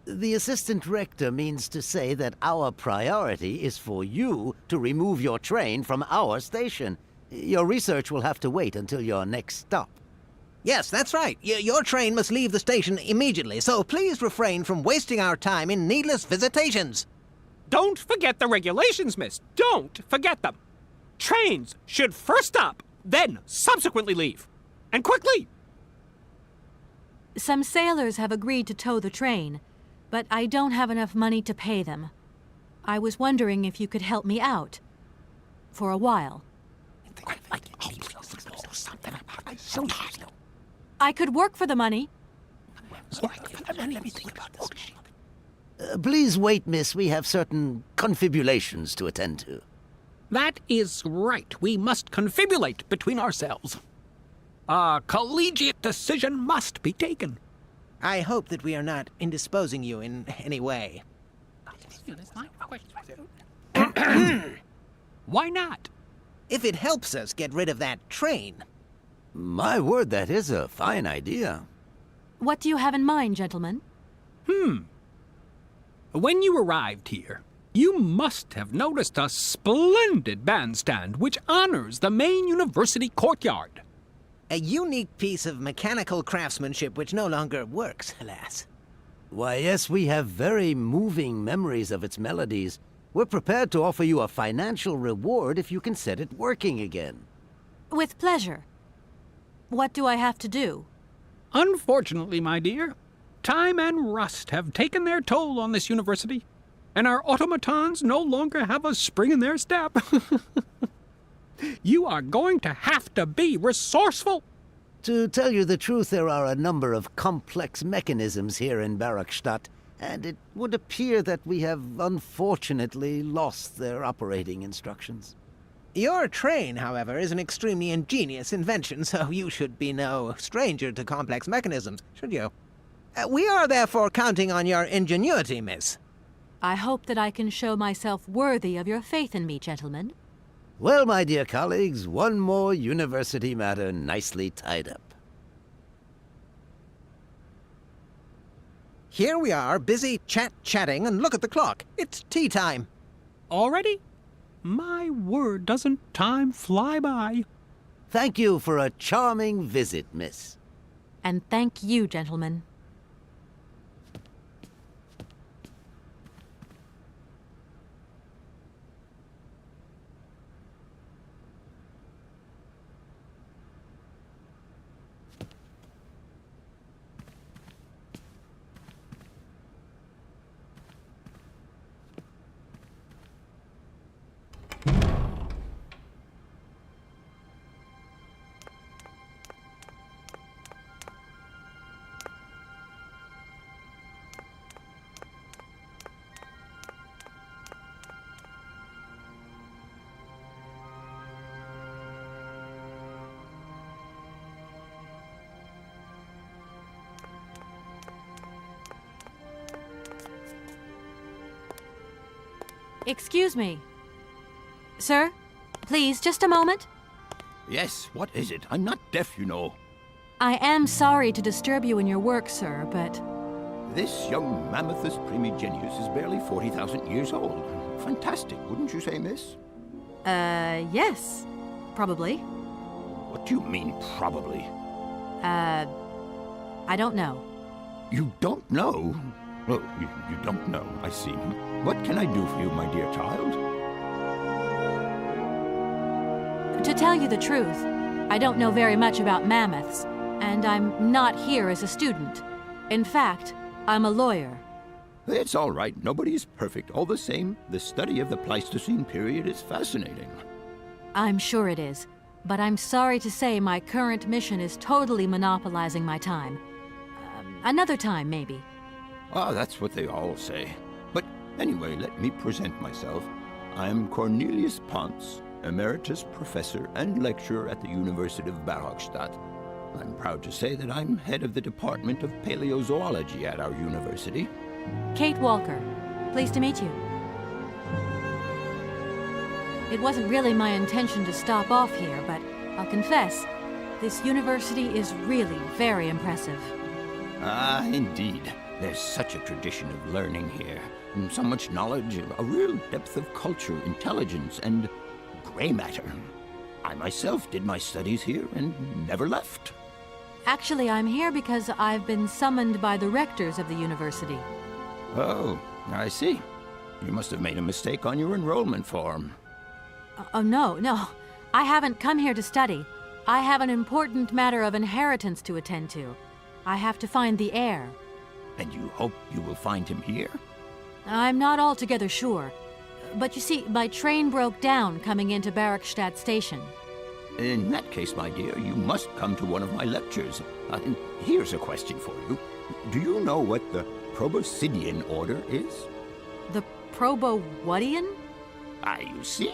The assistant rector means to say that our priority is for you to remove your train from our station. Your research will have to wait until your next stop. Yes, that's right. Your train must leave the station immediately, so please refrain from wasting our time in needless visitations. Don't forget the regulations, miss. Don't forget them. Trains should first stop, then subsequently leave. And quickly! Some sailors have agreed to tow the train, but I don't have enough money to pay them. I was wondering if you could help me out. For a while. I could work for the money. Please wait, miss. We have certain confibulations to attend to. That is right. We must confibulate between ourselves. A collegiate decision must be taken. I hope that we are not indisposing you in any way. Why not? If it helps us get rid of that train. My word, that is a fine idea. What do you have in mind, gentlemen? When you arrived here, you must have noticed a splendid bandstand which honors the main university courtyard. A unique piece of mechanical craftsmanship which no longer works, alas. Why, yes, we have very moving memories of its melodies. We're prepared to offer you a financial reward if you can set it working again. With pleasure. What do I have to do? Unfortunately, my dear, time and rust have taken their toll on this university, and our automatons no longer have a spring in their step. You are going to have to be resourceful. To tell you the truth, there are a number of complex mechanisms here in Barrackstadt, and it would appear that we have unfortunately lost their operating instructions. Your train, however, is an extremely ingenious invention, so you should be no stranger to complex mechanisms, should you? We are therefore counting on your ingenuity, miss. I hope that I can show myself worthy of your faith in me, gentlemen. Well, my dear colleagues, one more university matter nicely tied up. Here we are, busy chatting, and look at the clock. It's tea time. Already? My word, doesn't time fly by? Thank you for a charming visit, miss. And thank you, gentlemen. Excuse me. Sir, please, just a moment. Yes, what is it? I'm not deaf, you know. I am sorry to disturb you in your work, sir, but... This young Mammothus primigenius is barely 40,000 years old. Fantastic, wouldn't you say, miss? Yes. Probably. What do you mean, probably? I don't know. You don't know? Oh, you don't know, I see. What can I do for you, my dear child? To tell you the truth, I don't know very much about mammoths, and I'm not here as a student. In fact, I'm a lawyer. It's all right. Nobody is perfect. All the same, the study of the Pleistocene period is fascinating. I'm sure it is, but I'm sorry to say my current mission is totally monopolizing my time. Another time, maybe. Ah, that's what they all say. But anyway, let me present myself. I'm Cornelius Ponce, Emeritus Professor and Lecturer at the University of Barrockstadt. I'm proud to say that I'm head of the Department of Paleozoology at our university. Kate Walker. Pleased to meet you. It wasn't really my intention to stop off here, but I'll confess, this university is really very impressive. Ah, indeed. There's such a tradition of learning here. And so much knowledge, a real depth of culture, intelligence, and gray matter. I myself did my studies here and never left. Actually, I'm here because I've been summoned by the rectors of the university. Oh, I see. You must have made a mistake on your enrollment form. Oh, no. I haven't come here to study. I have an important matter of inheritance to attend to. I have to find the heir. And you hope you will find him here? I'm not altogether sure. But you see, my train broke down coming into Barrockstadt Station. In that case, my dear, you must come to one of my lectures. Here's a question for you. Do you know what the Proboscidean order is? The Probo-whatian? You see.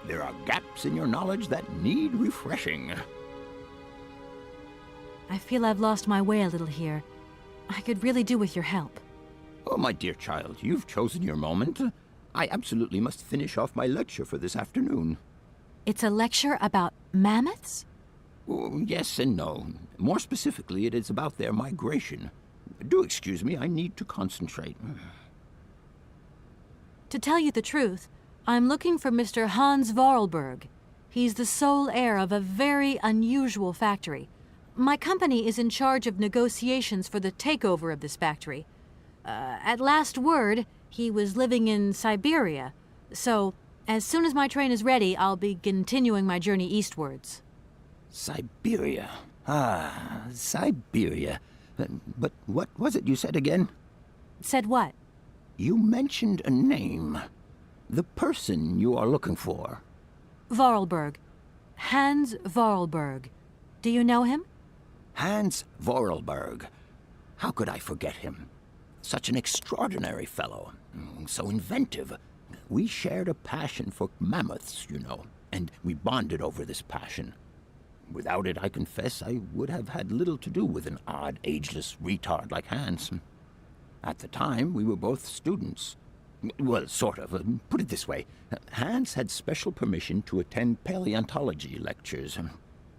There are gaps in your knowledge that need refreshing. I feel I've lost my way a little here. I could really do with your help. Oh, my dear child, you've chosen your moment. I absolutely must finish off my lecture for this afternoon. It's a lecture about mammoths? Oh, yes and no. More specifically, it is about their migration. Do excuse me, I need to concentrate. To tell you the truth, I'm looking for Mr. Hans Vorarlberg. He's the sole heir of a very unusual factory. My company is in charge of negotiations for the takeover of this factory. At last word, he was living in Syberia, so as soon as my train is ready, I'll be continuing my journey eastwards. Syberia. Ah, Syberia. But what was it you said again? Said what? You mentioned a name. The person you are looking for. Vorarlberg. Hans Vorarlberg. Do you know him? Hans Vorarlberg. How could I forget him? Such an extraordinary fellow. So inventive. We shared a passion for mammoths, you know, and we bonded over this passion. Without it, I confess, I would have had little to do with an odd, ageless retard like Hans. At the time, we were both students. Well, sort of. Put it this way. Hans had special permission to attend paleontology lectures.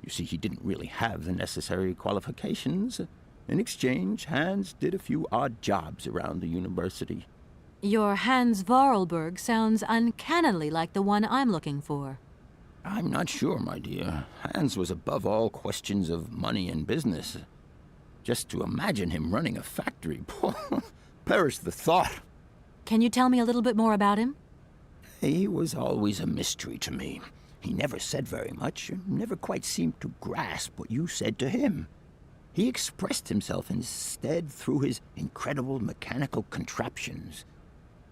You see, he didn't really have the necessary qualifications. In exchange, Hans did a few odd jobs around the university. Your Hans Vorarlberg sounds uncannily like the one I'm looking for. I'm not sure, my dear. Hans was above all questions of money and business. Just to imagine him running a factory, perish the thought. Can you tell me a little bit more about him? He was always a mystery to me. He never said very much, never quite seemed to grasp what you said to him. He expressed himself instead through his incredible mechanical contraptions.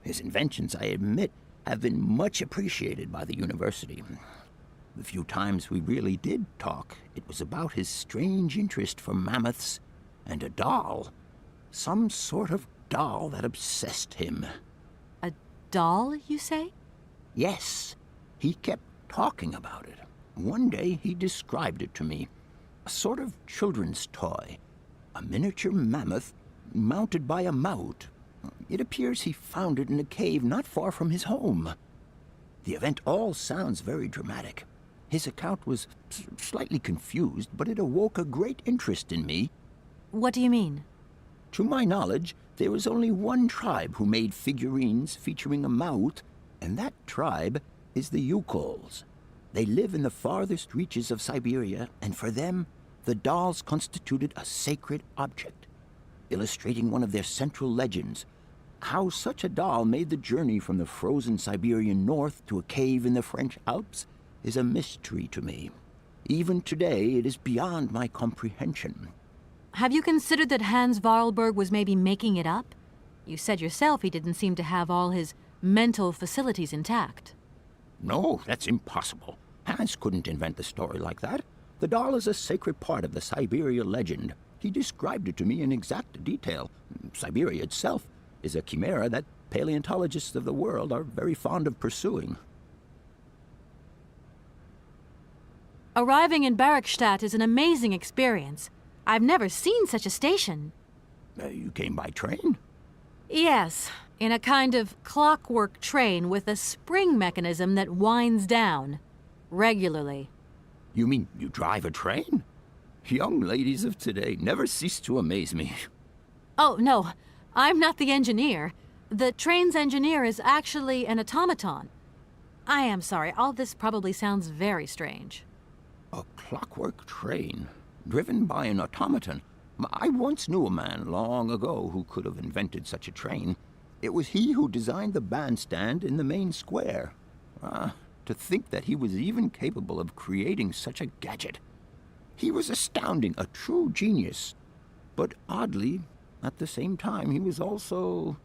His inventions, I admit, have been much appreciated by the university. The few times we really did talk, it was about his strange interest for mammoths and a doll. Some sort of doll that obsessed him. A doll, you say? Yes. He kept talking about it. One day he described it to me. A sort of children's toy. A miniature mammoth mounted by a mount. It appears he found it in a cave not far from his home. The event all sounds very dramatic. His account was slightly confused, but it awoke a great interest in me. What do you mean? To my knowledge, there is only one tribe who made figurines featuring a mouth, and that tribe is the Yukols. They live in the farthest reaches of Syberia, and for them, the dolls constituted a sacred object, illustrating one of their central legends. How such a doll made the journey from the frozen Siberian north to a cave in the French Alps is a mystery to me. Even today, it is beyond my comprehension. Have you considered that Hans Vorarlberg was maybe making it up? You said yourself he didn't seem to have all his mental facilities intact. No, that's impossible. Hans couldn't invent a story like that. The doll is a sacred part of the Syberia legend. He described it to me in exact detail. Syberia itself is a chimera that paleontologists of the world are very fond of pursuing. Arriving in Barrackstadt is an amazing experience. I've never seen such a station. You came by train? Yes, in a kind of clockwork train with a spring mechanism that winds down regularly. You mean you drive a train? Young ladies of today never cease to amaze me. Oh, no, I'm not the engineer. The train's engineer is actually an automaton. I am sorry, all this probably sounds very strange. A clockwork train, driven by an automaton. I once knew a man long ago who could have invented such a train. It was he who designed the bandstand in the main square. To think that he was even capable of creating such a gadget. He was astounding, a true genius. But oddly, at the same time, he was also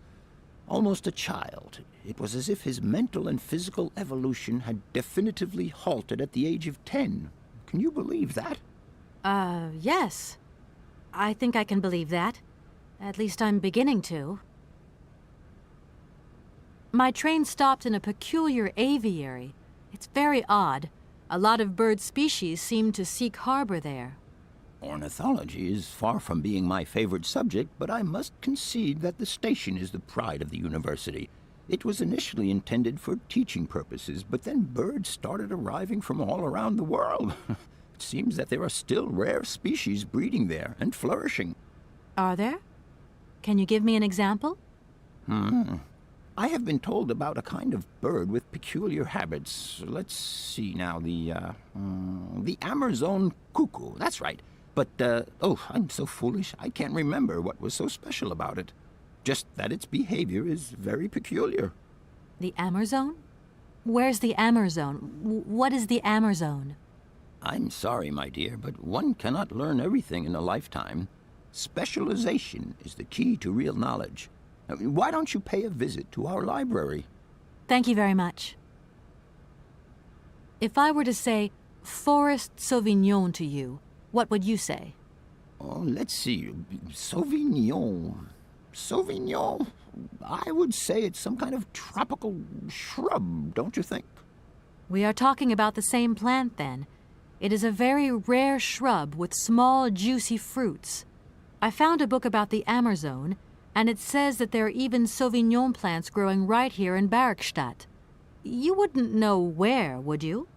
almost a child. It was as if his mental and physical evolution had definitively halted at the age of 10. Can you believe that? Yes. I think I can believe that. At least I'm beginning to. My train stopped in a peculiar aviary. It's very odd. A lot of bird species seem to seek harbor there. Ornithology is far from being my favorite subject, but I must concede that the station is the pride of the university. It was initially intended for teaching purposes, but then birds started arriving from all around the world. It seems that there are still rare species breeding there and flourishing. Are there? Can you give me an example? I have been told about a kind of bird with peculiar habits. Let's see now, the Amazon cuckoo, that's right. But, I'm so foolish, I can't remember what was so special about it. Just that its behavior is very peculiar. The Amazon? Where's the Amazon? What is the Amazon? I'm sorry, my dear, but one cannot learn everything in a lifetime. Specialization is the key to real knowledge. Why don't you pay a visit to our library? Thank you very much. If I were to say Forest Sauvignon to you, what would you say? Oh, let's see. Sauvignon. Sauvignon? I would say it's some kind of tropical shrub, don't you think? We are talking about the same plant, then. It is a very rare shrub with small, juicy fruits. I found a book about the Amazon, and it says that there are even Sauvignon plants growing right here in Barrackstadt. You wouldn't know where, would you?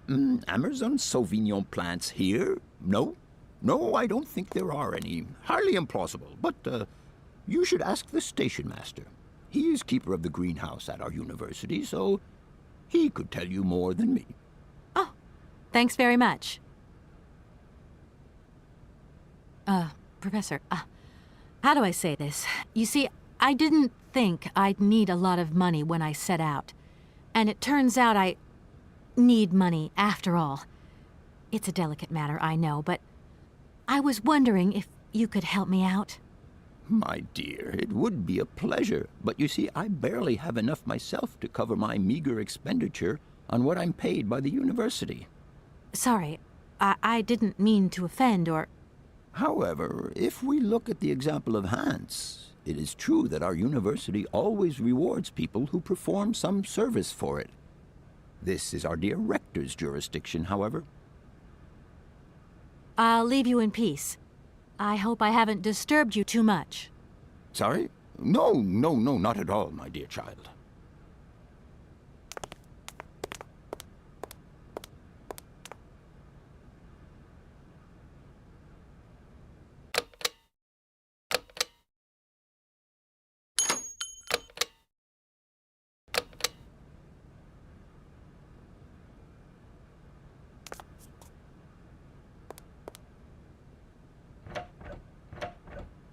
Amazon Sauvignon plants here? No. No, I don't think there are any. Hardly implausible, but you should ask the station master. He is keeper of the greenhouse at our university, so he could tell you more than me. Oh, thanks very much. Professor, how do I say this? You see, I didn't think I'd need a lot of money when I set out. And it turns out I need money after all. It's a delicate matter, I know, but I was wondering if you could help me out. My dear, it would be a pleasure. But you see, I barely have enough myself to cover my meager expenditure on what I'm paid by the university. Sorry, I didn't mean to offend or... However, if we look at the example of Hans, it is true that our university always rewards people who perform some service for it. This is our dear rector's jurisdiction, however. I'll leave you in peace. I hope I haven't disturbed you too much. Sorry? No, not at all, my dear child.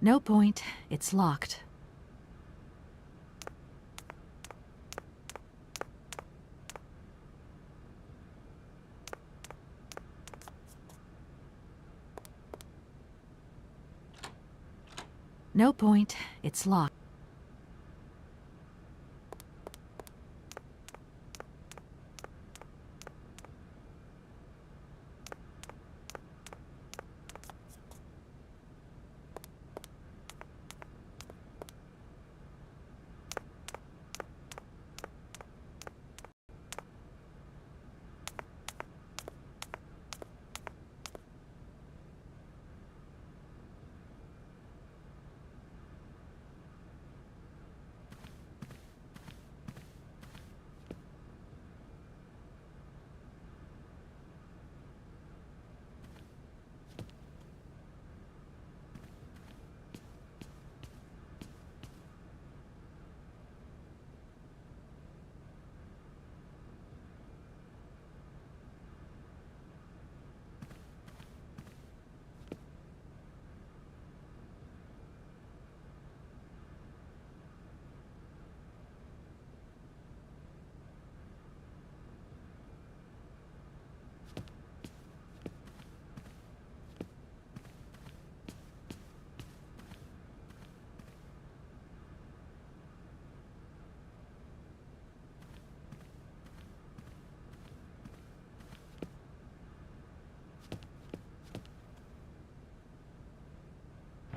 No point. It's locked. No point. It's locked.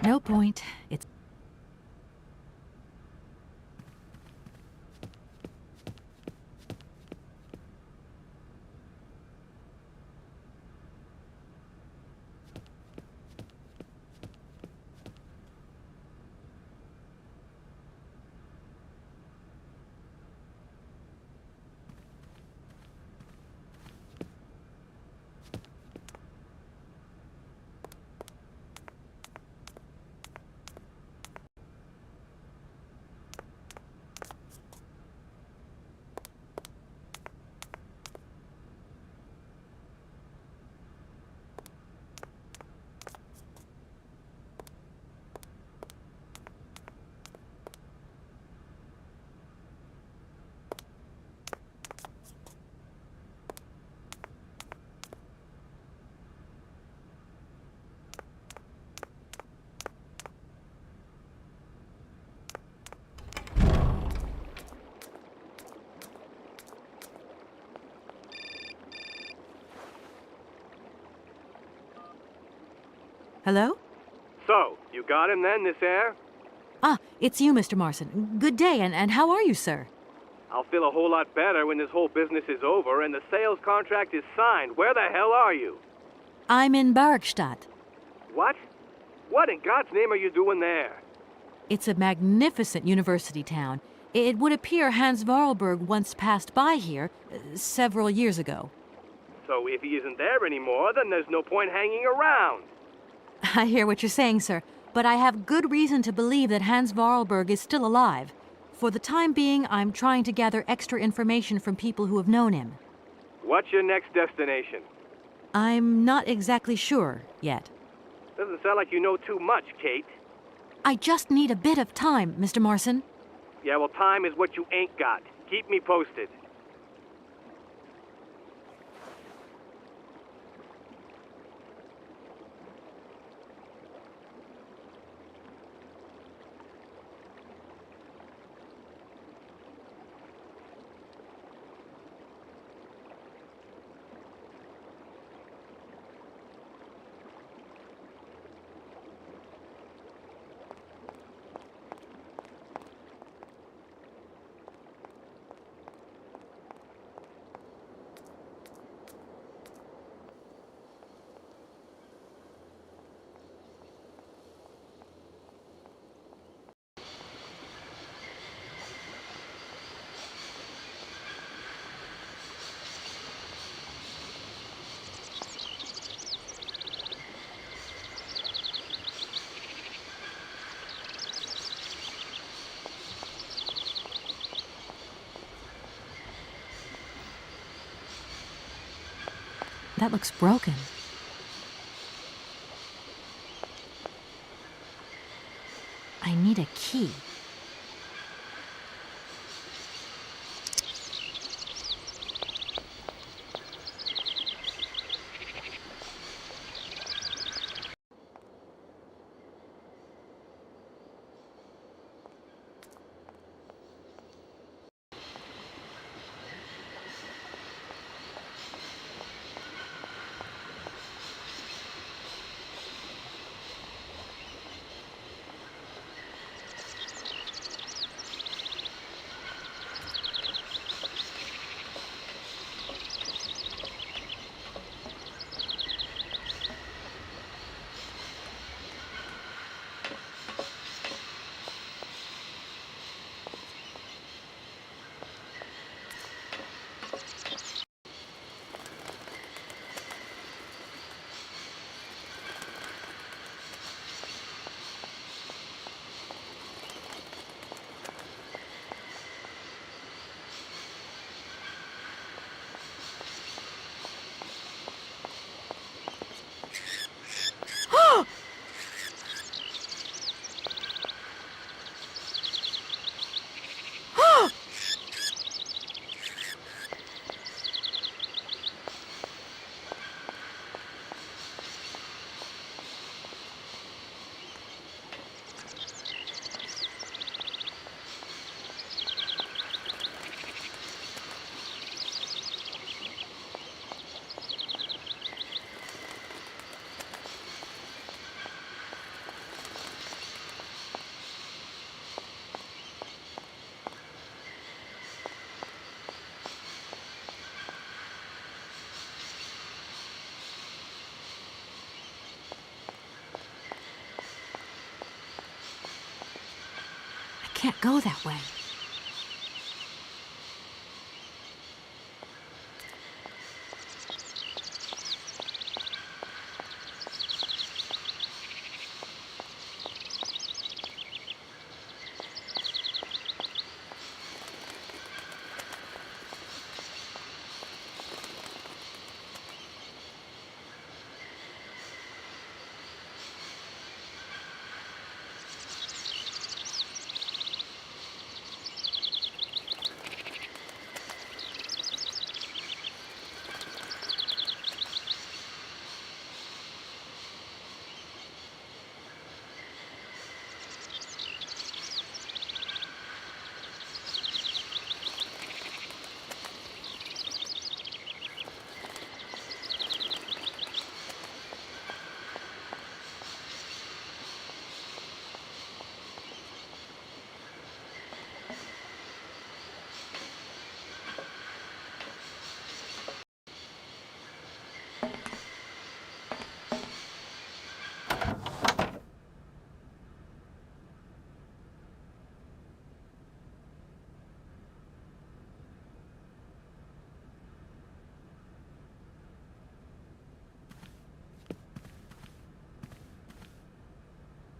No point. It's... Hello? So, you got him then, this air? Ah, it's you, Mr. Marson. Good day, and how are you, sir? I'll feel a whole lot better when this whole business is over and the sales contract is signed. Where the hell are you? I'm in Barkstadt. What? What in God's name are you doing there? It's a magnificent university town. It would appear Hans Vorarlberg once passed by here several years ago. So if he isn't there anymore, then there's no point hanging around. I hear what you're saying, sir, but I have good reason to believe that Hans Vorarlberg is still alive. For the time being, I'm trying to gather extra information from people who have known him. What's your next destination? I'm not exactly sure yet. Doesn't sound like you know too much, Kate. I just need a bit of time, Mr. Marson. Yeah, well, time is what you ain't got. Keep me posted. That looks broken. I need a key. can't go that way.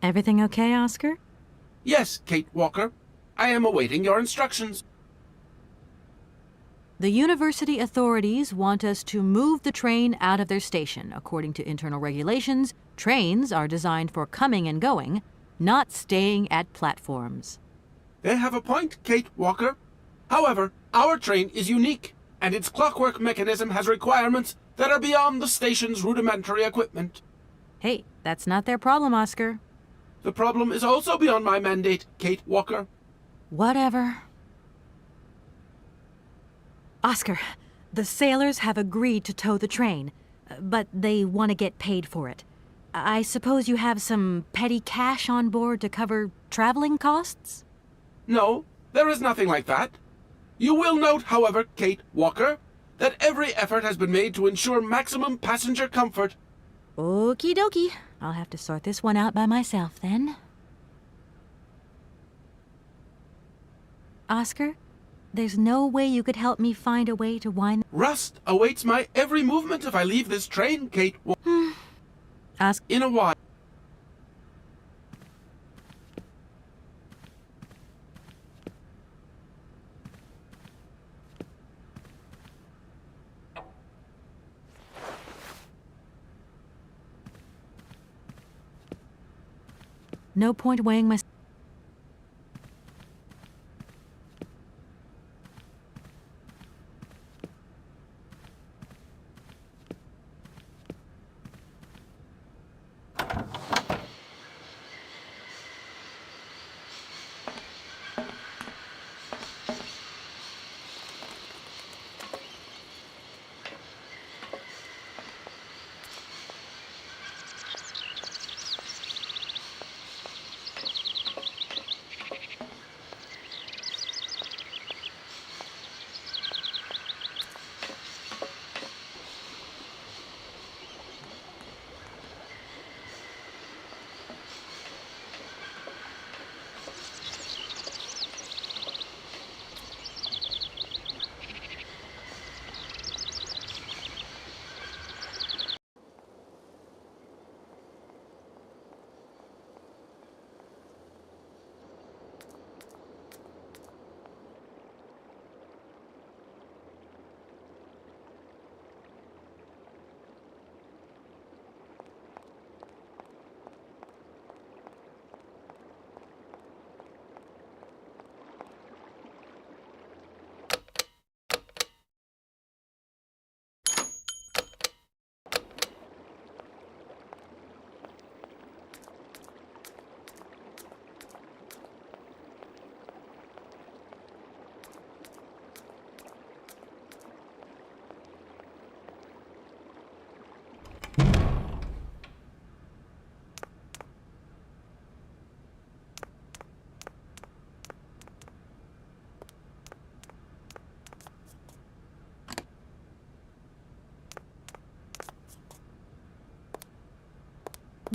Everything okay, Oscar? Yes, Kate Walker. I am awaiting your instructions. The university authorities want us to move the train out of their station. According to internal regulations, trains are designed for coming and going, not staying at platforms. They have a point, Kate Walker. However, our train is unique, and its clockwork mechanism has requirements that are beyond the station's rudimentary equipment. Hey, that's not their problem, Oscar. The problem is also beyond my mandate, Kate Walker. Whatever. Oscar, the sailors have agreed to tow the train, but they want to get paid for it. I suppose you have some petty cash on board to cover traveling costs? No, there is nothing like that. You will note, however, Kate Walker, that every effort has been made to ensure maximum passenger comfort. Okie dokie. I'll have to sort this one out by myself, then. Oscar, there's no way you could help me find a way to wind... Rust awaits my every movement if I leave this train, Kate Walker. In a while. No point weighing my...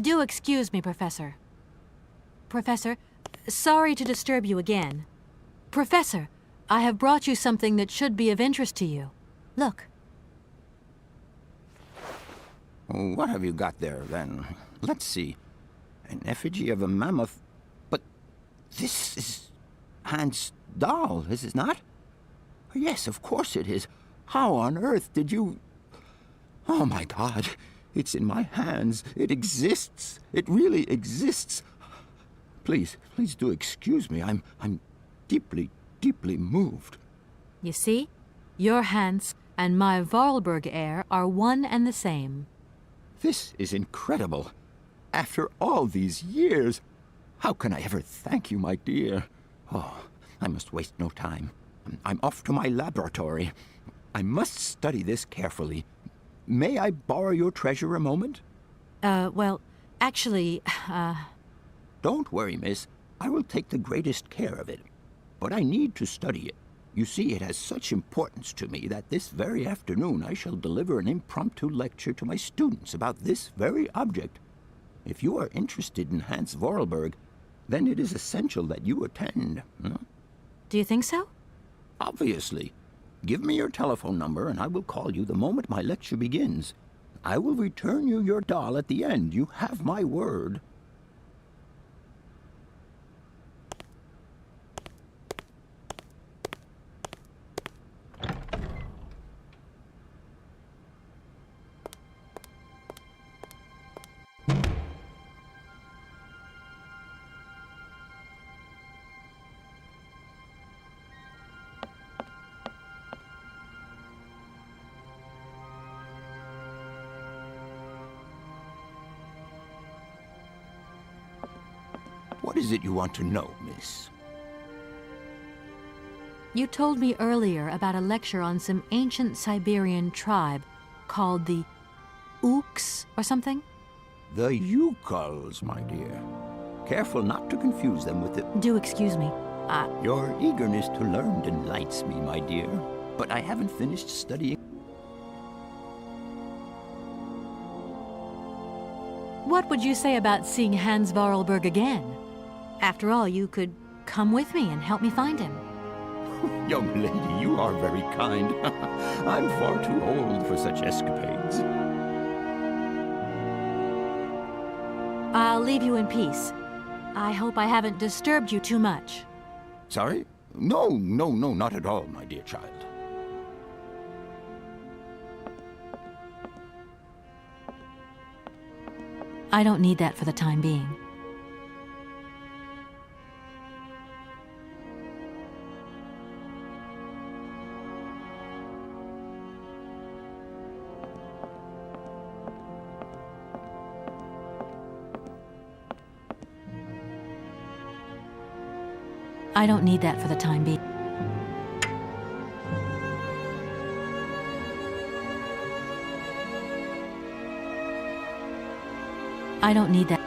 Do excuse me, Professor. Professor, Sorry to disturb you again. Professor, I have brought you something that should be of interest to you. Look. What have you got there, then? Let's see. An effigy of a mammoth. But this is Hans' doll, is it not? Yes, of course it is. How on earth did you... Oh, my God. It's in my hands. It exists. It really exists. Please do excuse me. I'm deeply, deeply moved. You see? Your Hans and my Vorarlberg heir are one and the same. This is incredible. After all these years, how can I ever thank you, my dear? Oh, I must waste no time. I'm off to my laboratory. I must study this carefully. May I borrow your treasure a moment? Well, actually, Don't worry, miss. I will take the greatest care of it. But I need to study it. You see, it has such importance to me that this very afternoon I shall deliver an impromptu lecture to my students about this very object. If you are interested in Hans Vorarlberg, then it is essential that you attend. Do you think so? Obviously. Give me your telephone number and I will call you the moment my lecture begins. I will return you your doll at the end. You have my word. What is it you want to know, miss? You told me earlier about a lecture on some ancient Siberian tribe called the Ooks or something? The Yukals, my dear. Careful not to confuse them with the... Do excuse me. Your eagerness to learn delights me, my dear. But I haven't finished studying... What would you say about seeing Hans Vorarlberg again? After all, you could come with me and help me find him. Young lady, you are very kind. I'm far too old for such escapades. I'll leave you in peace. I hope I haven't disturbed you too much. Sorry? No, not at all, my dear child. I don't need that for the time being. I don't need that for the time being. I don't need that.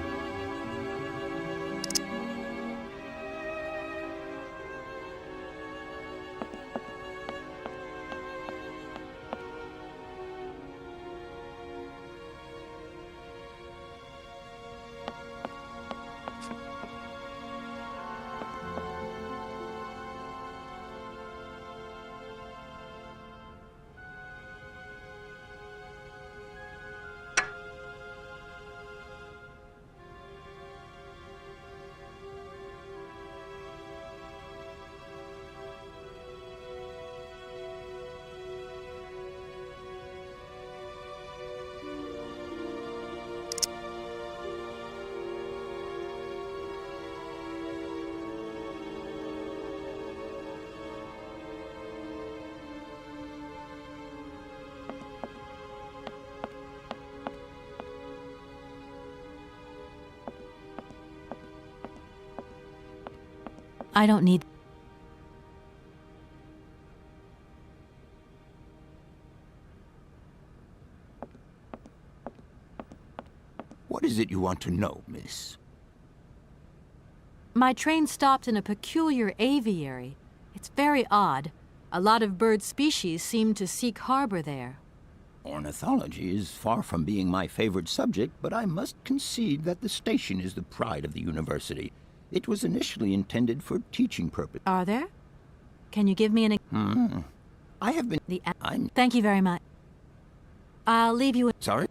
I don't need... What is it you want to know, miss? My train stopped in a peculiar aviary. It's very odd. A lot of bird species seem to seek harbor there. Ornithology is far from being my favorite subject, but I must concede that the station is the pride of the university. It was initially intended for teaching purposes. Are there? Can you give me an... I have been... Thank you very much. I'll leave you... Sorry?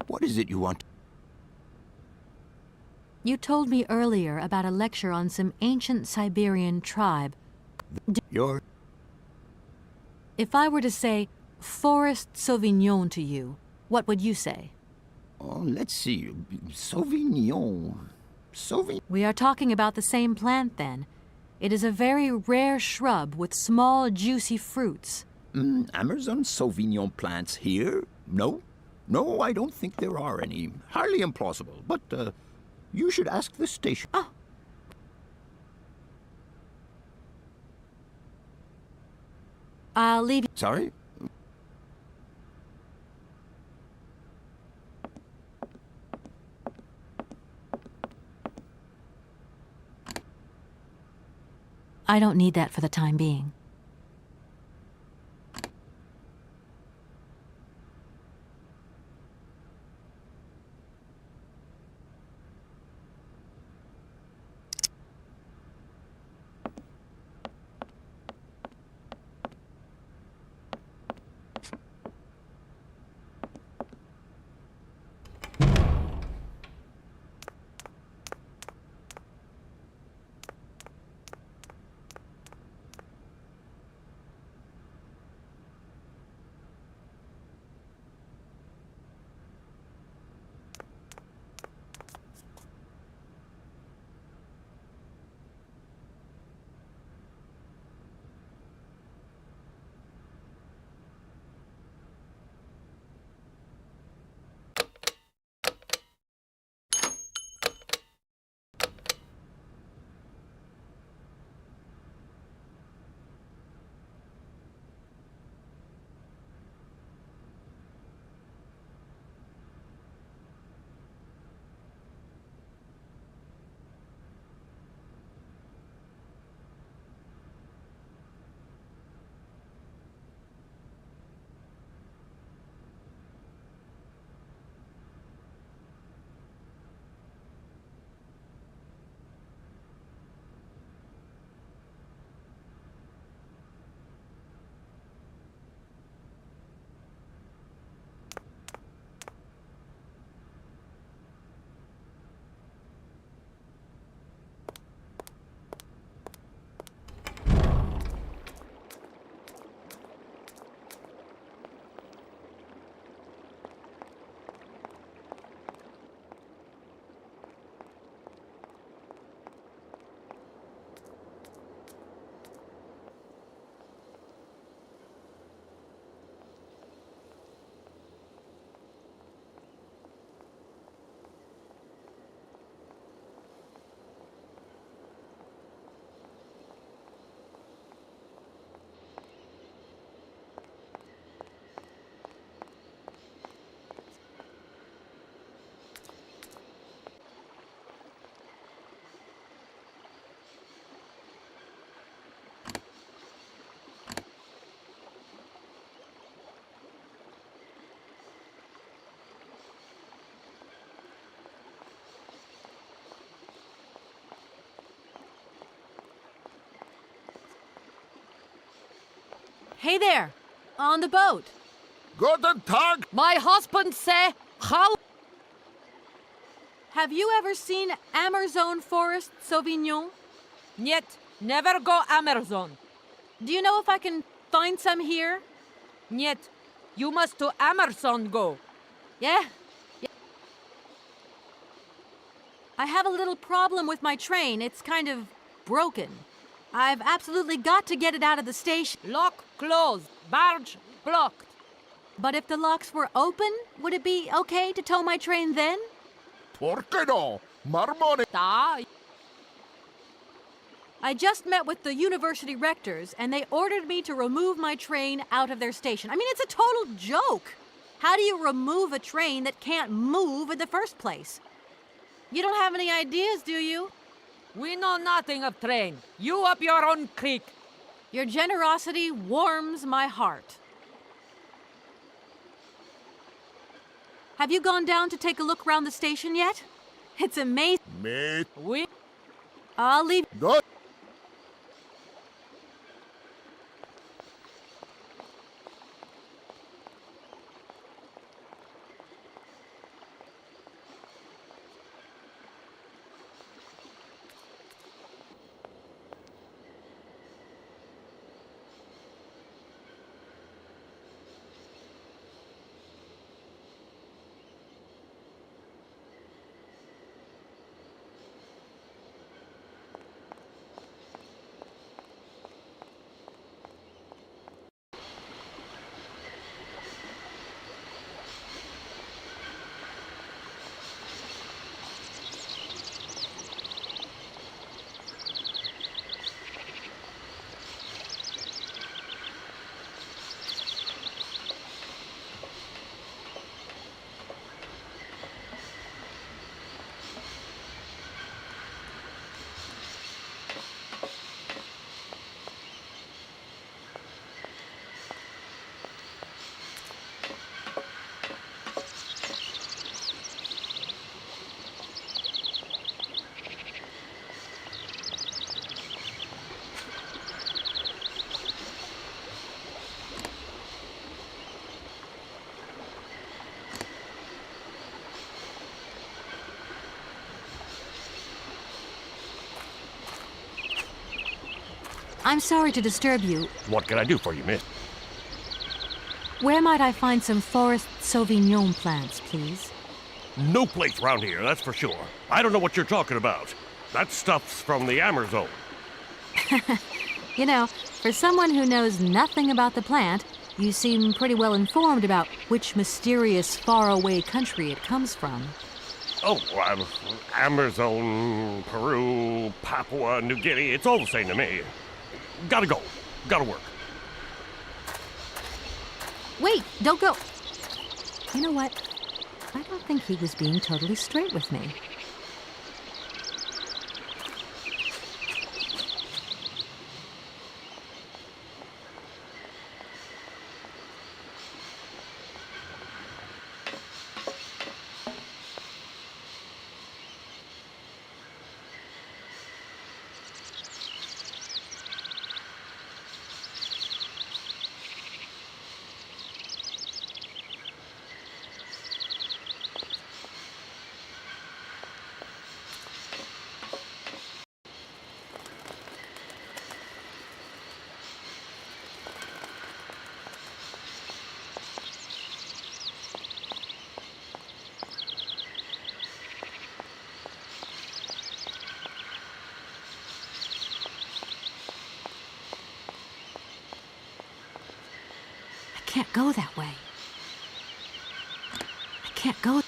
What is it you want? You told me earlier about a lecture on some ancient Siberian tribe. If I were to say Forest Sauvignon to you, what would you say? Oh, let's see. Sauvignon. We are talking about the same plant, then. It is a very rare shrub with small, juicy fruits. Amazon Sauvignon plants here? No. No, I don't think there are any. Highly implausible. But, you should ask the station. Oh. I'll leave you... Sorry? I don't need that for the time being. Hey there, on the boat. Guten Tag. My husband say, how... Have you ever seen Amazon Forest Sauvignon? Niet. Never go Amazon. Do you know if I can find some here? Niet. You must to Amazon go. Yeah? I have a little problem with my train. It's kind of broken. I've absolutely got to get it out of the station. Lock closed. Barge blocked. But if the locks were open, would it be okay to tow my train then? ¿Por qué no? Marmone. I just met with the university rectors, and they ordered me to remove my train out of their station. I mean, it's a total joke. How do you remove a train that can't move in the first place? You don't have any ideas, do you? We know nothing of train. You up your own creek. Your generosity warms my heart. Have you gone down to take a look around the station yet? It's amazing. I'll leave. I'm sorry to disturb you. What can I do for you, miss? Where might I find some forest Sauvignon plants, please? No place round here, that's for sure. I don't know what you're talking about. That stuff's from the Amazon. You know, for someone who knows nothing about the plant, you seem pretty well informed about which mysterious faraway country it comes from. Oh, Amazon, Peru, Papua New Guinea, it's all the same to me. Gotta go. Gotta work. Wait, don't go. You know what? I don't think he was being totally straight with me. I can't go that way. I can't go.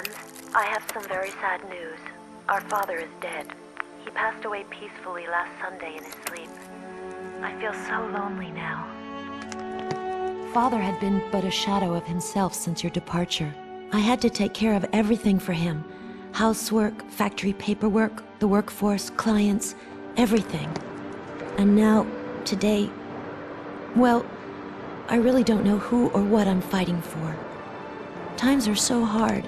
sons. I have some very sad news. Our father is dead. He passed away peacefully last Sunday in his sleep. I feel so lonely now. Father had been but a shadow of himself since your departure. I had to take care of everything for him. Housework, factory paperwork, the workforce, clients, everything. And now, today, well, I really don't know who or what I'm fighting for. Times are so hard,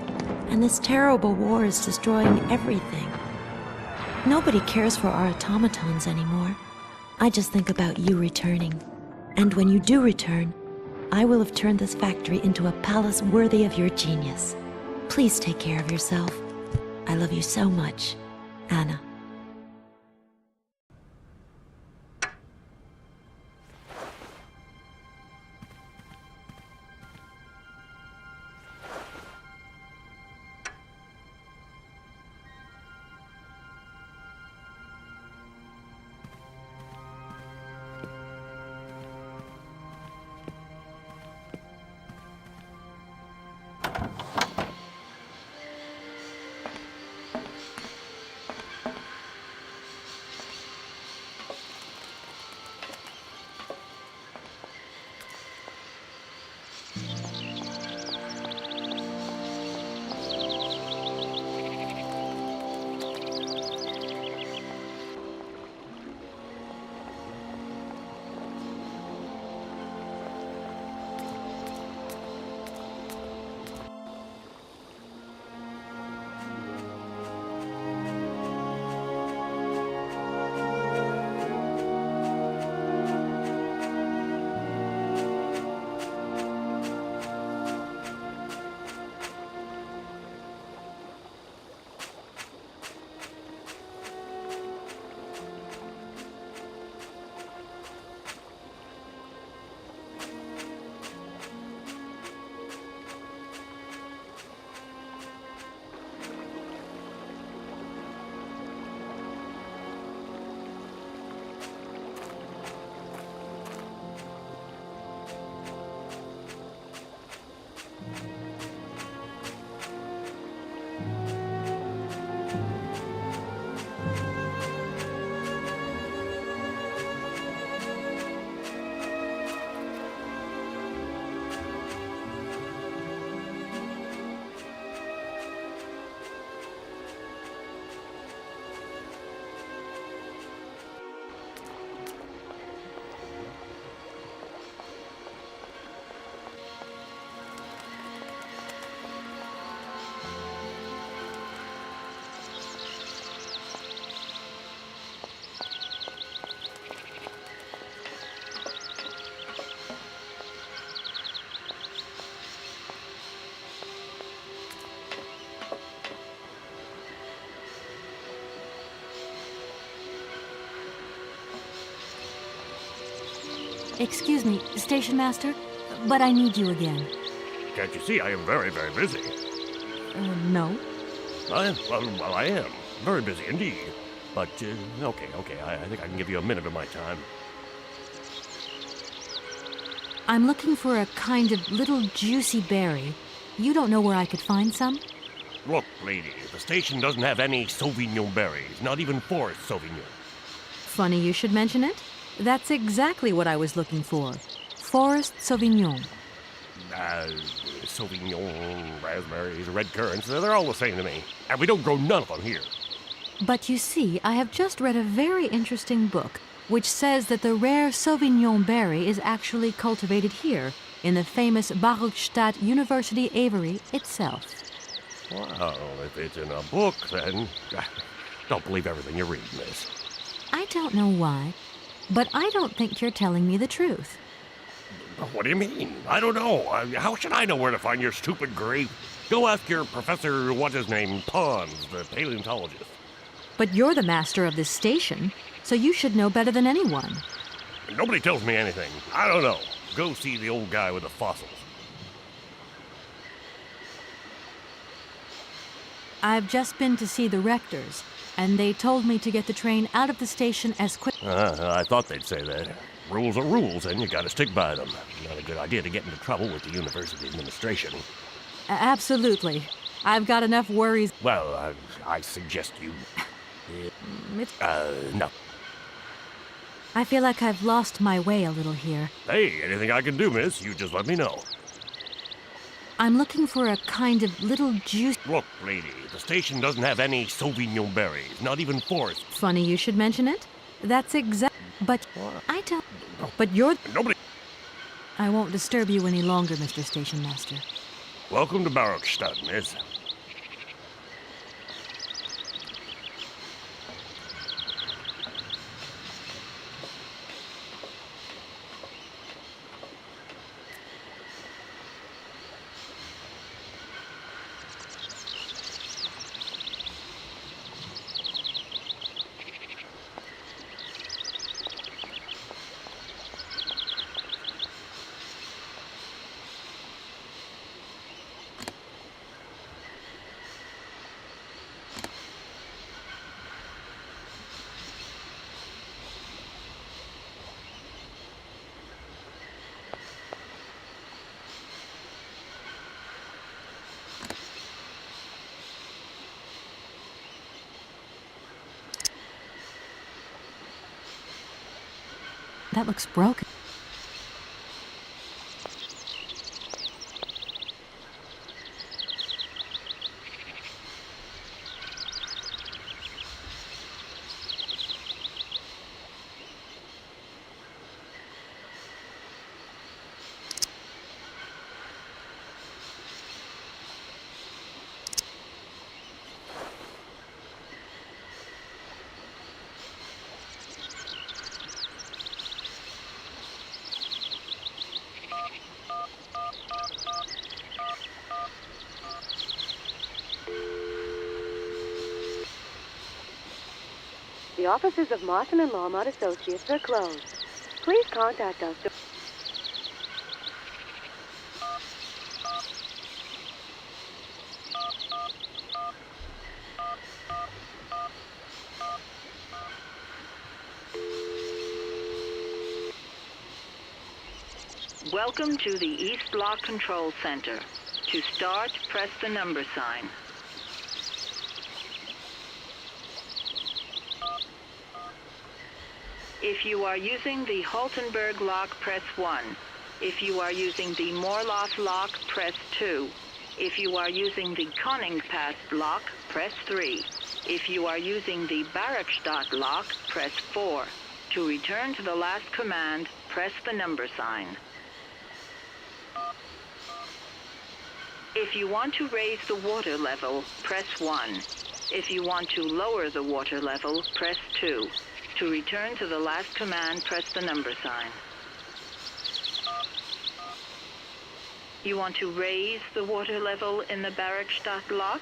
and this terrible war is destroying everything. Nobody cares for our automatons anymore. I just think about you returning. And when you do return, I will have turned this factory into a palace worthy of your genius. Please take care of yourself. I love you so much, Anna. Excuse me, Station Master, but I need you again. Can't you see I am very, very busy? No. Well, I am. Very busy indeed. But, okay, I think I can give you a minute of my time. I'm looking for a kind of little juicy berry. You don't know where I could find some? Look, lady, the station doesn't have any Sauvignon berries, not even forest Sauvignon. Funny you should mention it. That's exactly what I was looking for. Forest Sauvignon. Sauvignon, raspberries, red currants, they're all the same to me. And we don't grow none of them here. But you see, I have just read a very interesting book which says that the rare Sauvignon berry is actually cultivated here in the famous Baruchstadt University aviary itself. Well, if it's in a book, then don't believe everything you read, miss. I don't know why, but I don't think you're telling me the truth. What do you mean? I don't know. How should I know where to find your stupid grape? Go ask your Professor, what's-his-name, Pons, the paleontologist. But you're the master of this station, so you should know better than anyone. Nobody tells me anything. I don't know. Go see the old guy with the fossils. I've just been to see the rectors, and they told me to get the train out of the station as quick... I thought they'd say that. Rules are rules, and you gotta stick by them. Not a good idea to get into trouble with the university administration. Absolutely. I've got enough worries. Well, I suggest you... no. I feel like I've lost my way a little here. Hey, anything I can do, miss, you just let me know. I'm looking for a kind of little juice... Look, lady, the station doesn't have any Sauvignon berries, not even forest. Funny you should mention it. That's exact... But I don't... But you're... Nobody... I won't disturb you any longer, Mr. Station Master. Welcome to Barockstadt, miss. That looks broken. The offices of Martin and Lawmont Associates are closed. Please contact us. Welcome to the East Block Control Center. To start, press the number sign. If you are using the Haltenberg lock, press 1. If you are using the Morloff lock, press 2. If you are using the Koningpass lock, press 3. If you are using the Barockstadt lock, press 4. To return to the last command, press the number sign. If you want to raise the water level, press 1. If you want to lower the water level, press 2. To return to the last command, press the number sign. You want to raise the water level in the Barockstadt lock?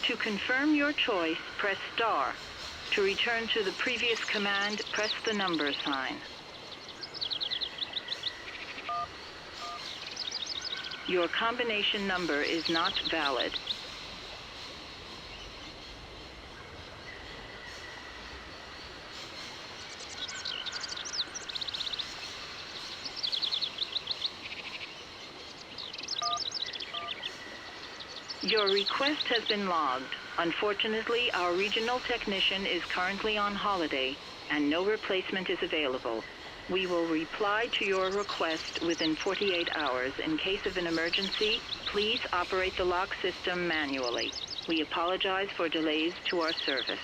To confirm your choice, press star. To return to the previous command, press the number sign. Your combination number is not valid. Your request has been logged. Unfortunately, our regional technician is currently on holiday, and no replacement is available. We will reply to your request within 48 hours. In case of an emergency, please operate the lock system manually. We apologize for delays to our service.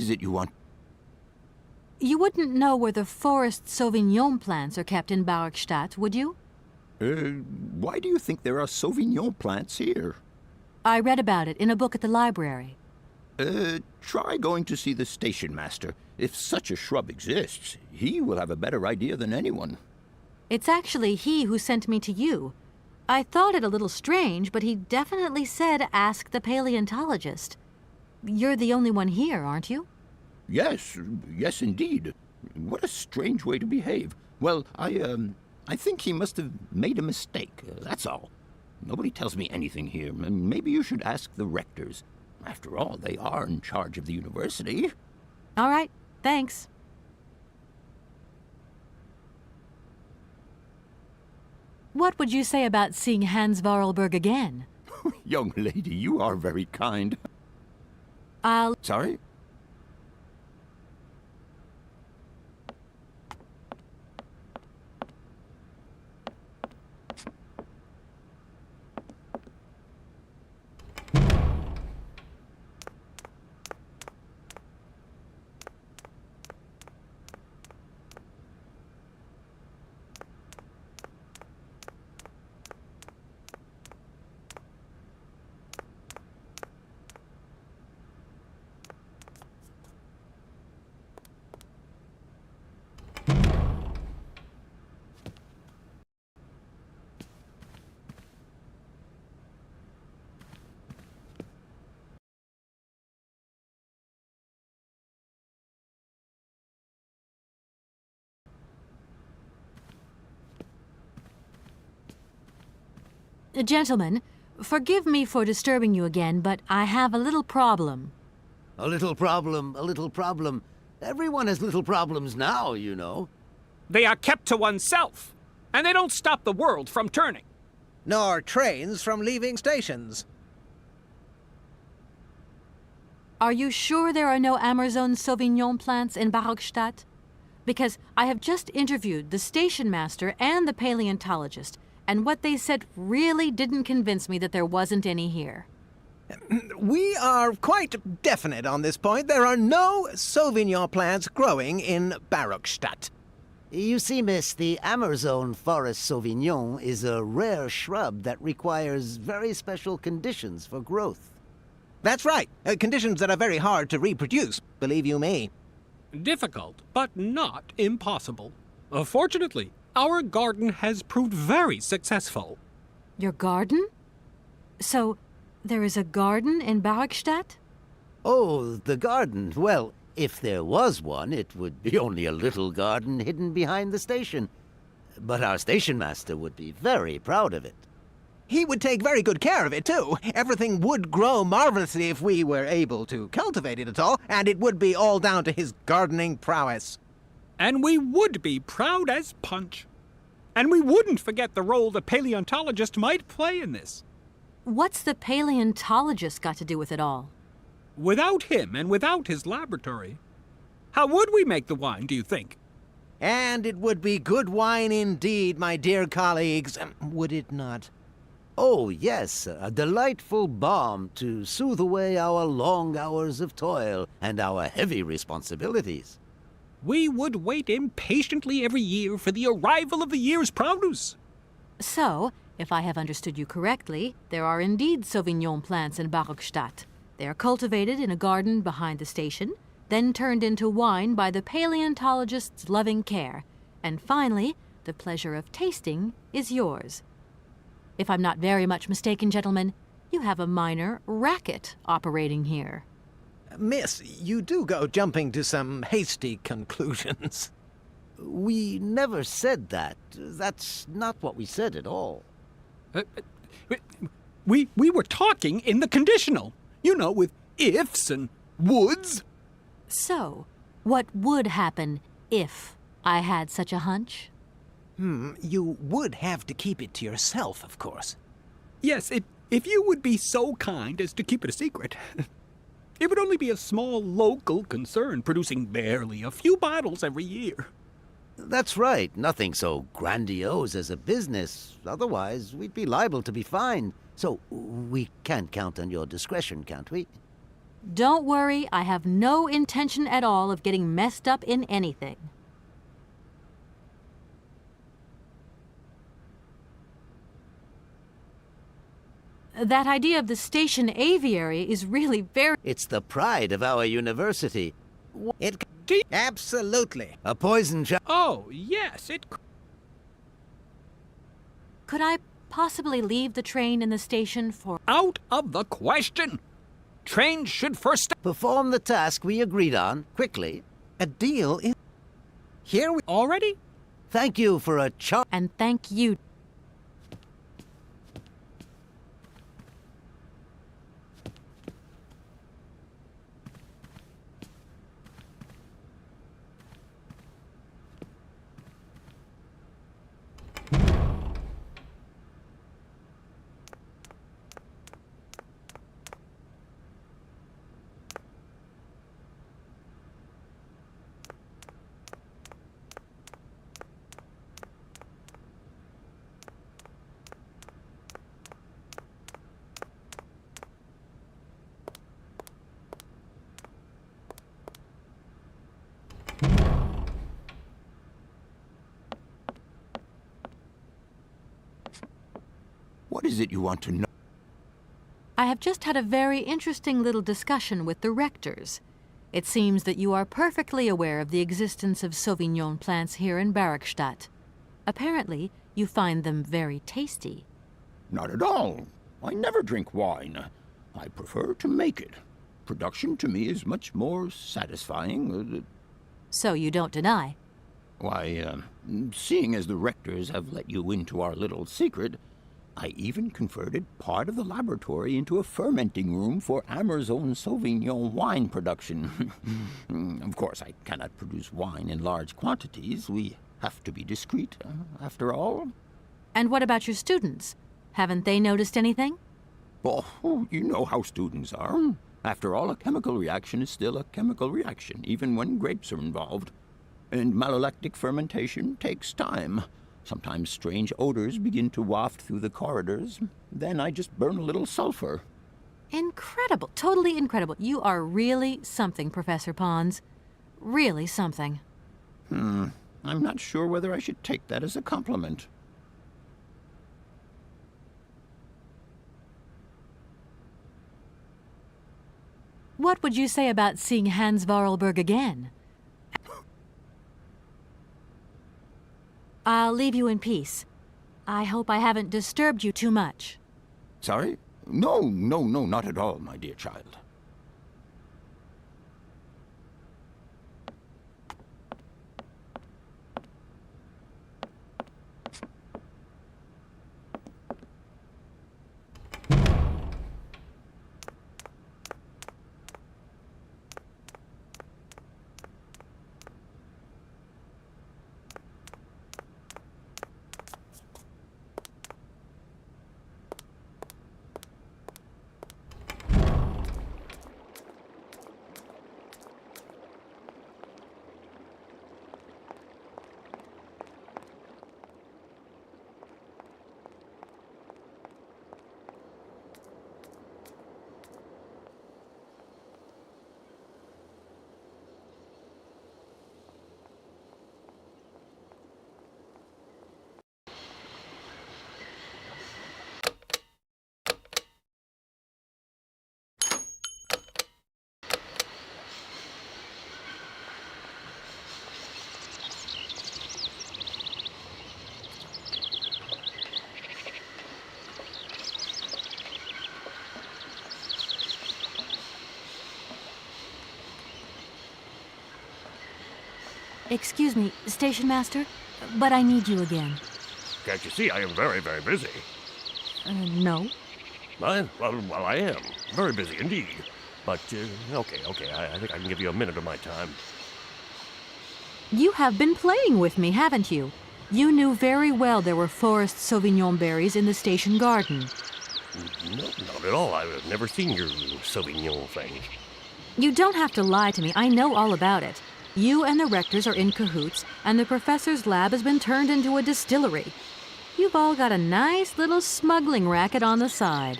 is it you want? You wouldn't know where the forest Sauvignon plants are kept in Barkstadt, would you? Why do you think there are Sauvignon plants here? I read about it in a book at the library. Try going to see the station master. If such a shrub exists, he will have a better idea than anyone. It's actually he who sent me to you. I thought it a little strange, but he definitely said ask the paleontologist. You're the only one here, aren't you? Yes, yes indeed. What a strange way to behave. Well, I think he must have made a mistake, that's all. Nobody tells me anything here. Maybe you should ask the rectors. After all, they are in charge of the university. All right, thanks. What would you say about seeing Hans Vorarlberg again? Young lady, you are very kind. I'll... Sorry? Gentlemen, forgive me for disturbing you again, but I have a little problem. A little problem, a little problem. Everyone has little problems now, you know. They are kept to oneself, and they don't stop the world from turning. Nor trains from leaving stations. Are you sure there are no Amazon Sauvignon plants in Barkstadt? Because I have just interviewed the station master and the paleontologist, and what they said really didn't convince me that there wasn't any here. We are quite definite on this point. There are no Sauvignon plants growing in Barkstadt. You see, miss, the Amazon forest Sauvignon is a rare shrub that requires very special conditions for growth. That's right. Conditions that are very hard to reproduce, believe you me. Difficult, but not impossible. Fortunately, our garden has proved very successful. Your garden? So, there is a garden in Barkstadt? Oh, the garden. Well, if there was one, it would be only a little garden hidden behind the station. But our station master would be very proud of it. He would take very good care of it, too. Everything would grow marvelously if we were able to cultivate it at all, and it would be all down to his gardening prowess. And we would be proud as punch. And we wouldn't forget the role the paleontologist might play in this. What's the paleontologist got to do with it all? Without him and without his laboratory, how would we make the wine, do you think? And it would be good wine indeed, my dear colleagues, would it not? Oh, yes, a delightful balm to soothe away our long hours of toil and our heavy responsibilities. We would wait impatiently every year for the arrival of the year's produce. So, if I have understood you correctly, there are indeed Sauvignon plants in Barkstadt. They are cultivated in a garden behind the station, then turned into wine by the paleontologist's loving care, and finally, the pleasure of tasting is yours. If I'm not very much mistaken, gentlemen, you have a minor racket operating here. Miss, you do go jumping to some hasty conclusions. We never said that. That's not what we said at all. We were talking in the conditional. You know, with ifs and woulds. So, what would happen if I had such a hunch? You would have to keep it to yourself, of course. Yes, if you would be so kind as to keep it a secret. It would only be a small local concern, producing barely a few bottles every year. That's right. Nothing so grandiose as a business. Otherwise, we'd be liable to be fined. So, we can't count on your discretion, can't we? Don't worry, I have no intention at all of getting messed up in anything. That idea of the station aviary is really very... It's the pride of our university. It... Absolutely. A poison shot. Oh, yes, it... Could I possibly leave the train in the station for... Out of the question! Trains should first... Perform the task we agreed on, quickly. A deal is... Here we... Already? Thank you for a And thank you. What is it you want to know? I have just had a very interesting little discussion with the rectors. It seems that you are perfectly aware of the existence of Sauvignon plants here in Barrackstadt. Apparently, you find them very tasty. Not at all. I never drink wine. I prefer to make it. Production to me is much more satisfying. So you don't deny? Why, seeing as the rectors have let you into our little secret, I even converted part of the laboratory into a fermenting room for Ammer's own Sauvignon wine production. Of course, I cannot produce wine in large quantities. We have to be discreet, after all. And what about your students? Haven't they noticed anything? Oh, you know how students are. After all, a chemical reaction is still a chemical reaction, even when grapes are involved. And malolactic fermentation takes time. Sometimes strange odors begin to waft through the corridors. Then I just burn a little sulfur. Incredible. Totally incredible. You are really something, Professor Pons. Really something. I'm not sure whether I should take that as a compliment. What would you say about seeing Hans Vorarlberg again? I'll leave you in peace. I hope I haven't disturbed you too much. Sorry? No, not at all, my dear child. Excuse me, Station Master, but I need you again. Can't you see I am very, very busy? No. Well, I am. Very busy indeed. But, okay, I think I can give you a minute of my time. You have been playing with me, haven't you? You knew very well there were forest Sauvignon berries in the station garden. No, not at all. I've never seen your Sauvignon thing. You don't have to lie to me. I know all about it. You and the rectors are in cahoots, and the professor's lab has been turned into a distillery. You've all got a nice little smuggling racket on the side.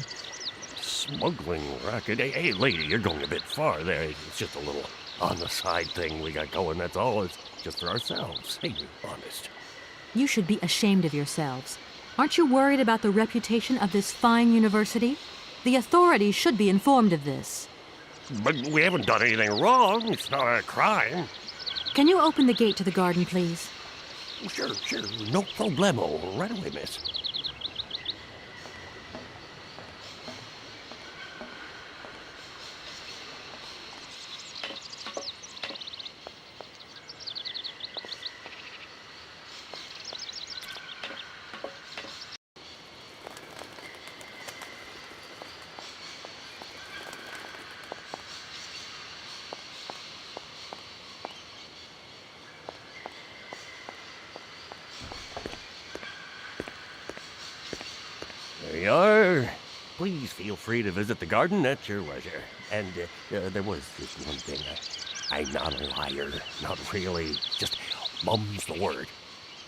smuggling racket. Hey, lady, you're going a bit far there. It's just a little on-the-side thing we got going, that's all. It's just for ourselves. Hey, honest. You should be ashamed of yourselves. Aren't you worried about the reputation of this fine university? The authorities should be informed of this. But we haven't done anything wrong. It's not a crime. Can you open the gate to the garden, please? Sure. No problemo. Right away, miss. There you are. Please feel free to visit the garden at your leisure. And there was just one thing. I'm not a liar. Not really. Just mum's the word.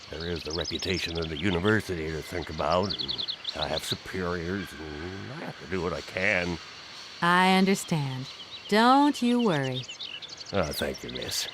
There is the reputation of the university to think about. And I have superiors, and I have to do what I can. I understand. Don't you worry. Oh, thank you, miss.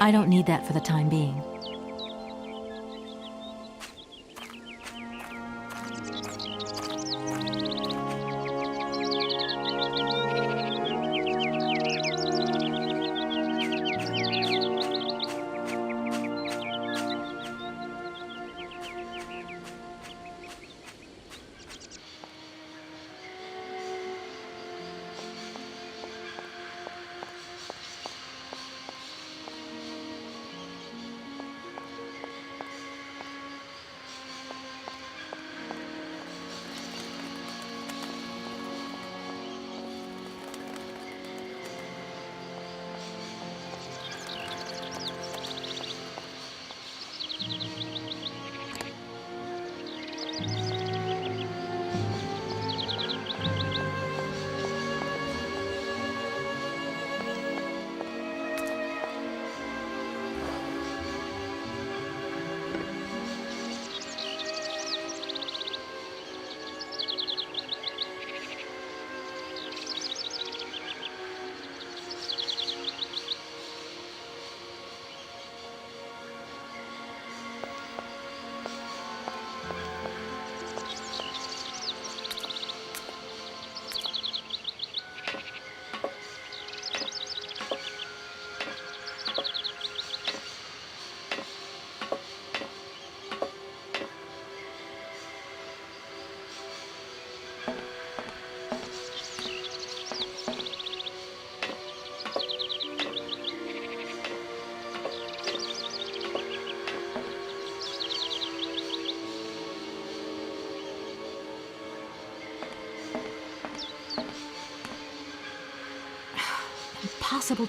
I don't need that for the time being. Impossible.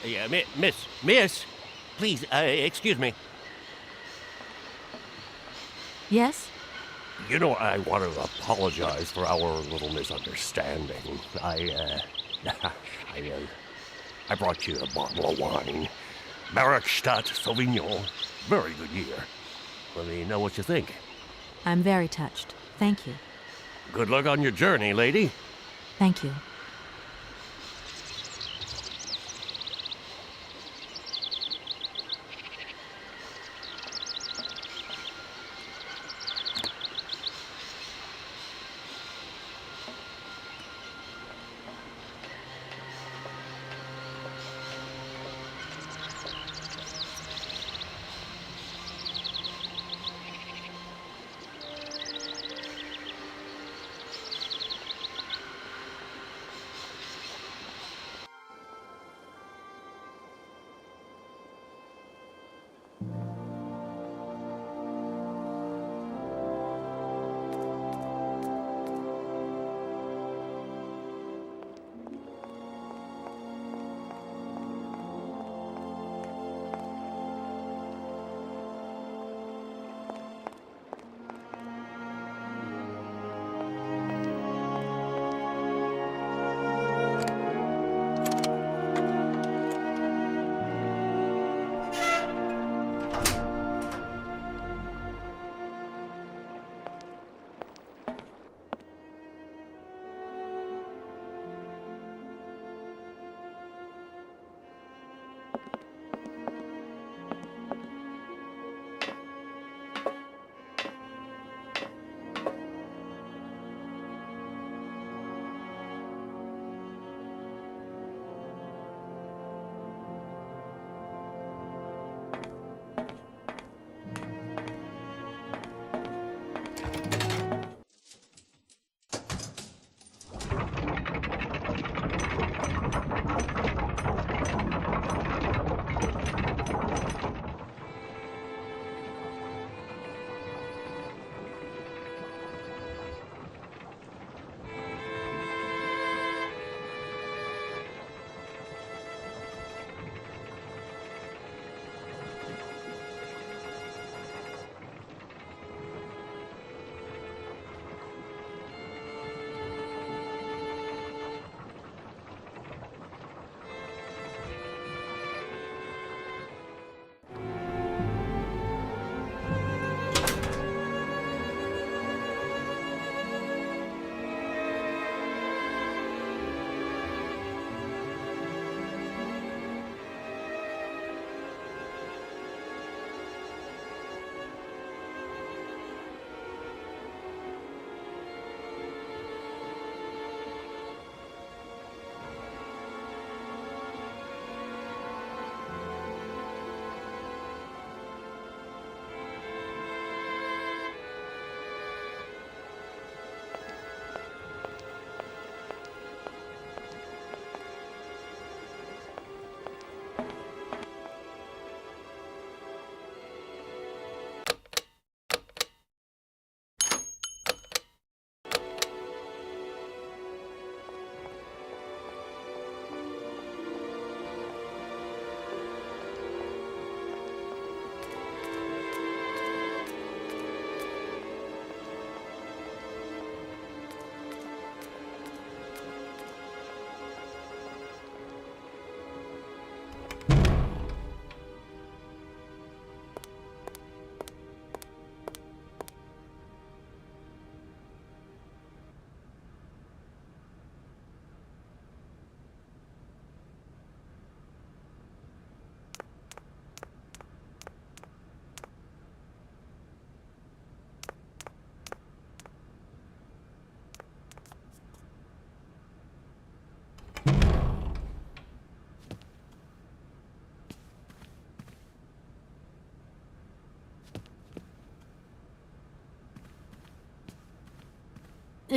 Yeah, miss, please, excuse me. Yes? You know, I want to apologize for our little misunderstanding. I brought you a bottle of wine. Markstadt Sauvignon. Very good year. Let me know what you think. I'm very touched. Thank you. Good luck on your journey, lady. Thank you.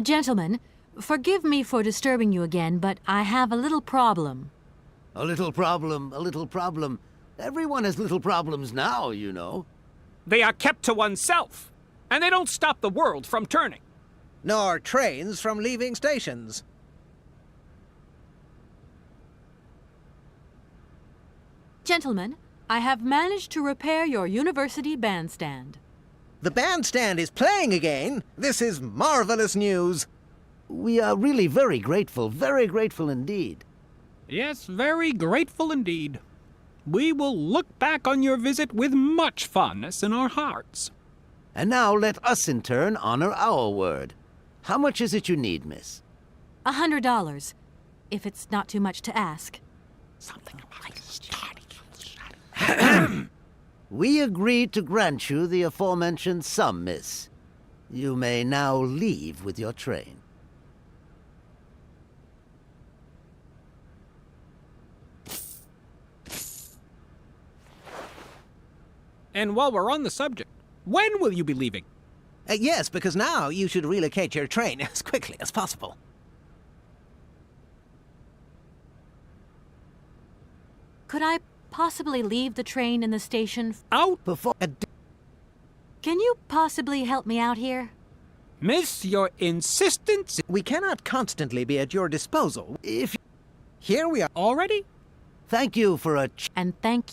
Gentlemen, forgive me for disturbing you again, but I have a little problem. A little problem, a little problem. Everyone has little problems now, you know. They are kept to oneself, and they don't stop the world from turning. Nor trains from leaving stations. Gentlemen, I have managed to repair your university bandstand. The bandstand is playing again? This is marvelous news. We are really very grateful indeed. Yes, very grateful indeed. We will look back on your visit with much fondness in our hearts. And now let us in turn honor our word. How much is it you need, miss? $100, if it's not too much to ask. Something like starting. We agree to grant you the aforementioned sum, miss. You may now leave with your train. And while we're on the subject, when will you be leaving? Yes, because now you should relocate your train as quickly as possible. Could I possibly leave the train in the station out before... Can you possibly help me out here? Miss, your insistence... We cannot constantly be at your disposal. If... Here we are. Already? Thank you for a... And thank...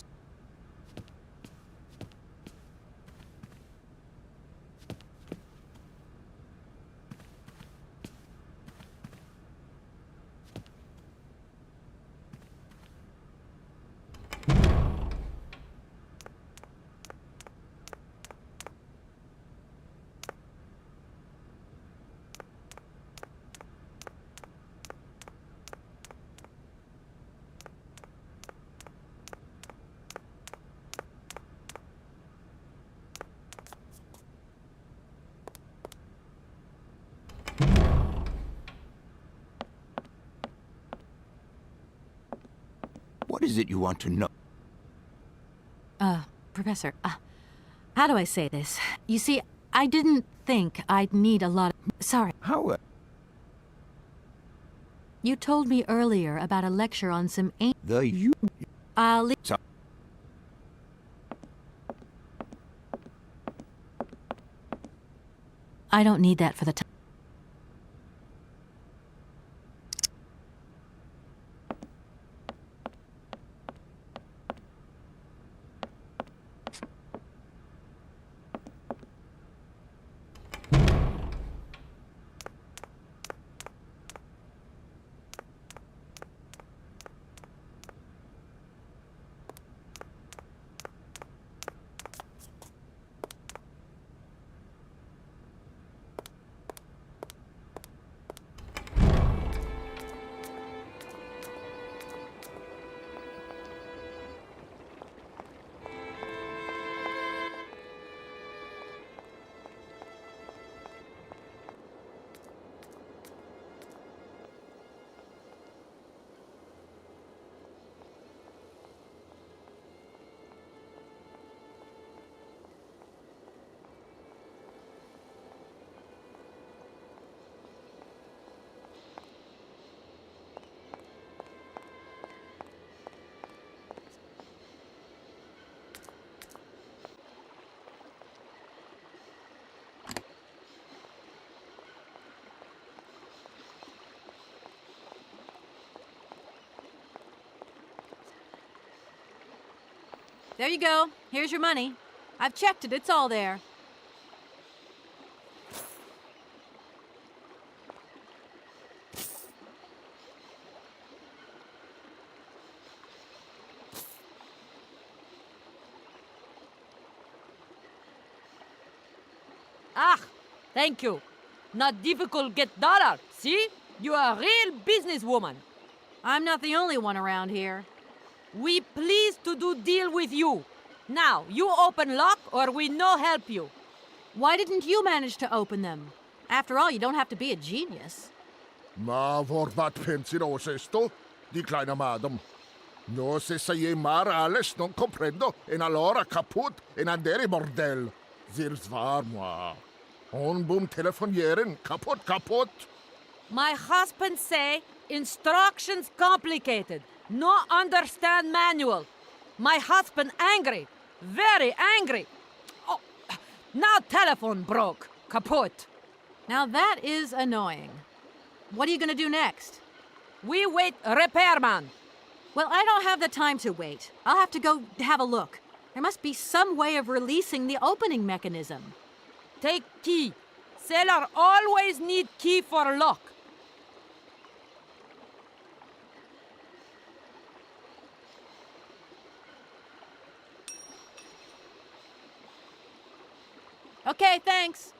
What is it you want to know? Professor, how do I say this? You see, I didn't think I'd need a lot of... Sorry. How, You told me earlier about a lecture on some The I'll leave... So I don't need that for the time. There you go. Here's your money. I've checked it. It's all there. Ah, thank you. Not difficult get dollar. See? You are a real businesswoman. I'm not the only one around here. We pleased to do deal with you. Now, you open lock or we no help you. Why didn't you manage to open them? After all, you don't have to be a genius. Ma vorbat pensinos esto, declina madam. No se saye mar alles non comprendo, en allora kaput en andere bordel. Zirs var moi. On boom telefonieren, kaput. My husband say instructions complicated. No understand manual. My husband angry. Very angry. Oh, now telephone broke. Kaput. Now that is annoying. What are you going to do next? We wait repairman. Well, I don't have the time to wait. I'll have to go have a look. There must be some way of releasing the opening mechanism. Take key. Sailor always need key for lock. Okay, thanks.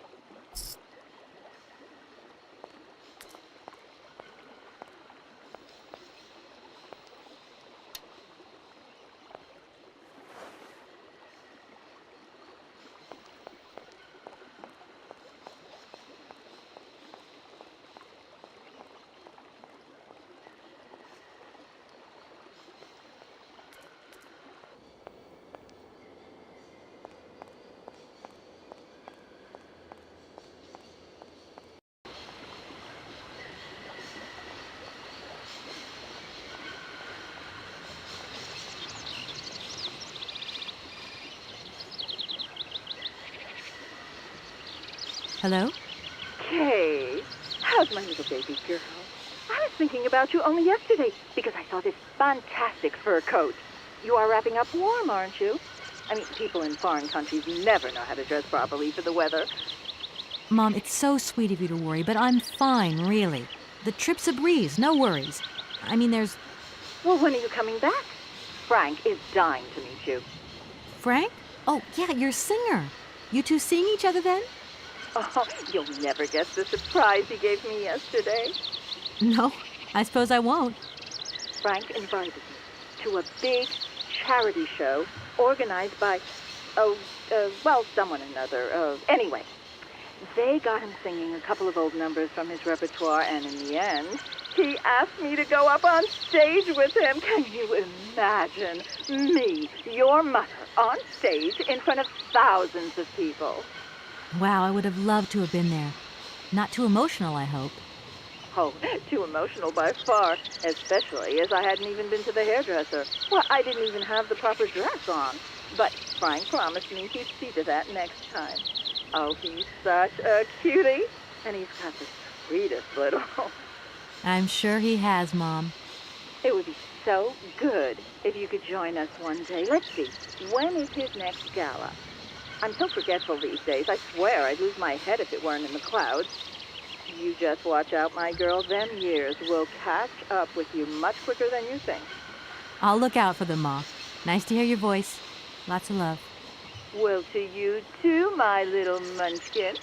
Hello? Kay, how's my little baby girl? I was thinking about you only yesterday because I saw this fantastic fur coat. You are wrapping up warm, aren't you? I mean, people in foreign countries never know how to dress properly for the weather. Mom, it's so sweet of you to worry, but I'm fine, really. The trip's a breeze, no worries. I mean, there's... Well, when are you coming back? Frank is dying to meet you. Frank? Oh, yeah, your singer. You two seeing each other then? Oh, you'll never guess the surprise he gave me yesterday. No, I suppose I won't. Frank invited me to a big charity show organized by, someone or another. Anyway, they got him singing a couple of old numbers from his repertoire, and in the end, he asked me to go up on stage with him. Can you imagine me, your mother, on stage in front of thousands of people? Wow, I would have loved to have been there. Not too emotional, I hope. Oh, too emotional by far, especially as I hadn't even been to the hairdresser. Well, I didn't even have the proper dress on. But Frank promised me he'd see to that next time. Oh, he's such a cutie. And he's got the sweetest little... I'm sure he has, Mom. It would be so good if you could join us one day. Let's see, when is his next gala? I'm so forgetful these days. I swear I'd lose my head if it weren't in the clouds. You just watch out, my girl. Them years will catch up with you much quicker than you think. I'll look out for them, Ma. Nice to hear your voice. Lots of love. Well, to you too, my little munchkin.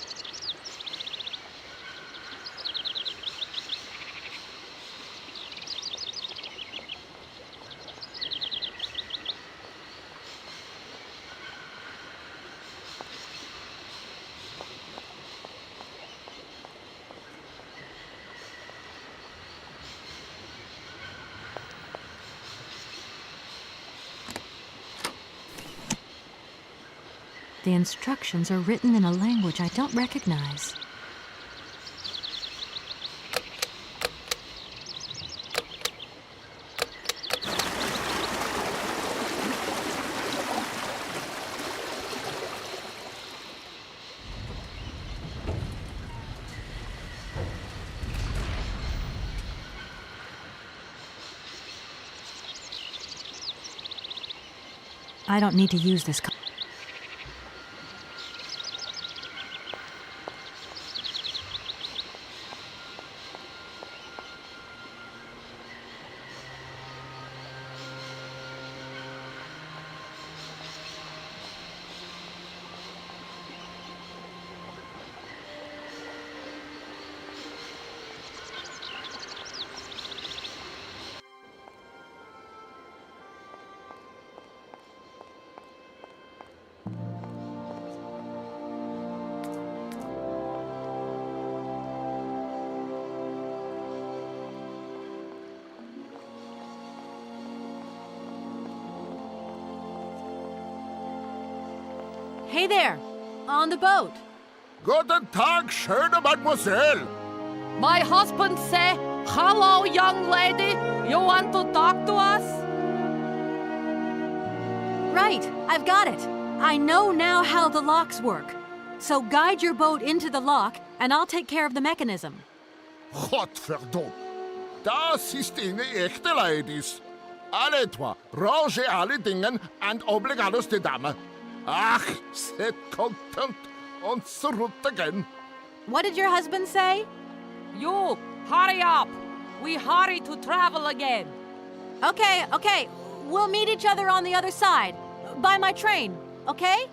The instructions are written in a language I don't recognize. I don't need to use this. Hey there, on the boat. Guten Tag, schöne Mademoiselle. My husband say, hello, young lady. You want to talk to us? Right, I've got it. I know now how the locks work. So guide your boat into the lock, and I'll take care of the mechanism. Godverdomme. Das ist eine echte Ladies. Allez, toi, rangez alle Dingen and obligados de dame. Ach, sit content on route again. What did your husband say? You, hurry up! We hurry to travel again. Okay. We'll meet each other on the other side. By my train, okay?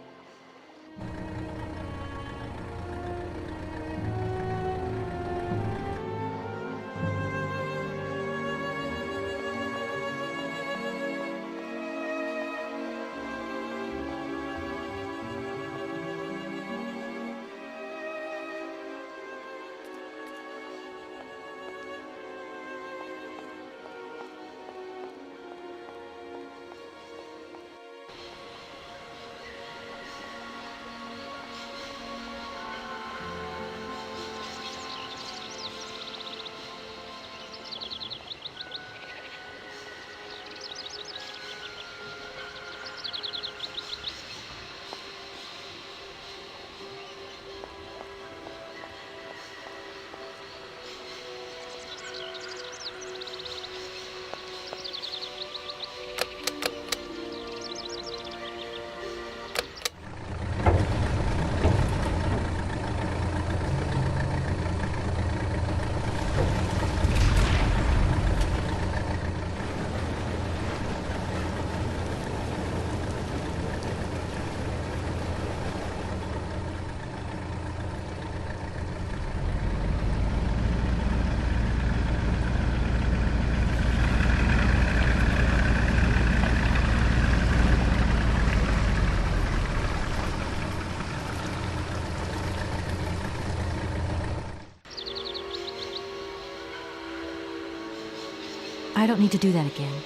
I don't need to do that again.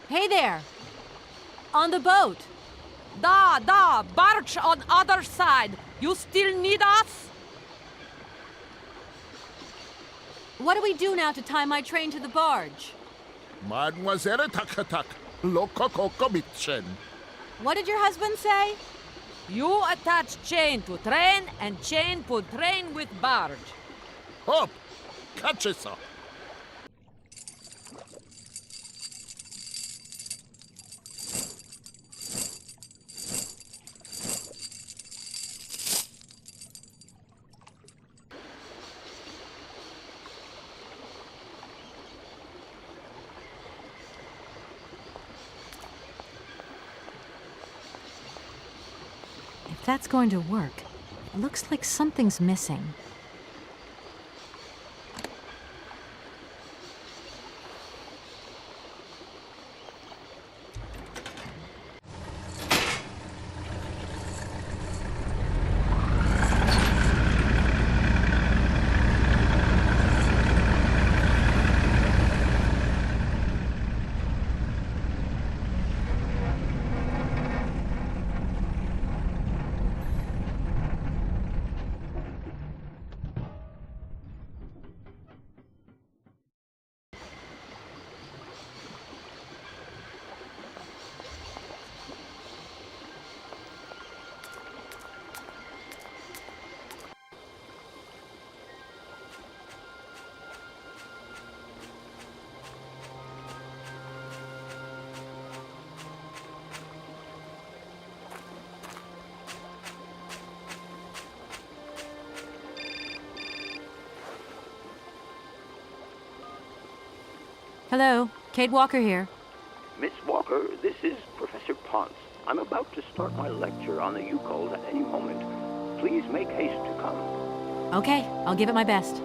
Hey there! On the boat! Da, barge on other side. You still need us? What do we do now to tie my train to the barge? Mademoiselle Takatak, loco coco mitchen. What did your husband say? You attach chain to train and chain put train with barge. Hop! Catch it, sir. If that's going to work, it looks like something's missing. Hello, Kate Walker here. Miss Walker, this is Professor Ponce. I'm about to start my lecture on the Yukols at any moment. Please make haste to come. Okay, I'll give it my best.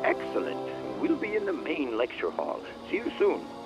Excellent. we'll be in the main lecture hall. See you soon.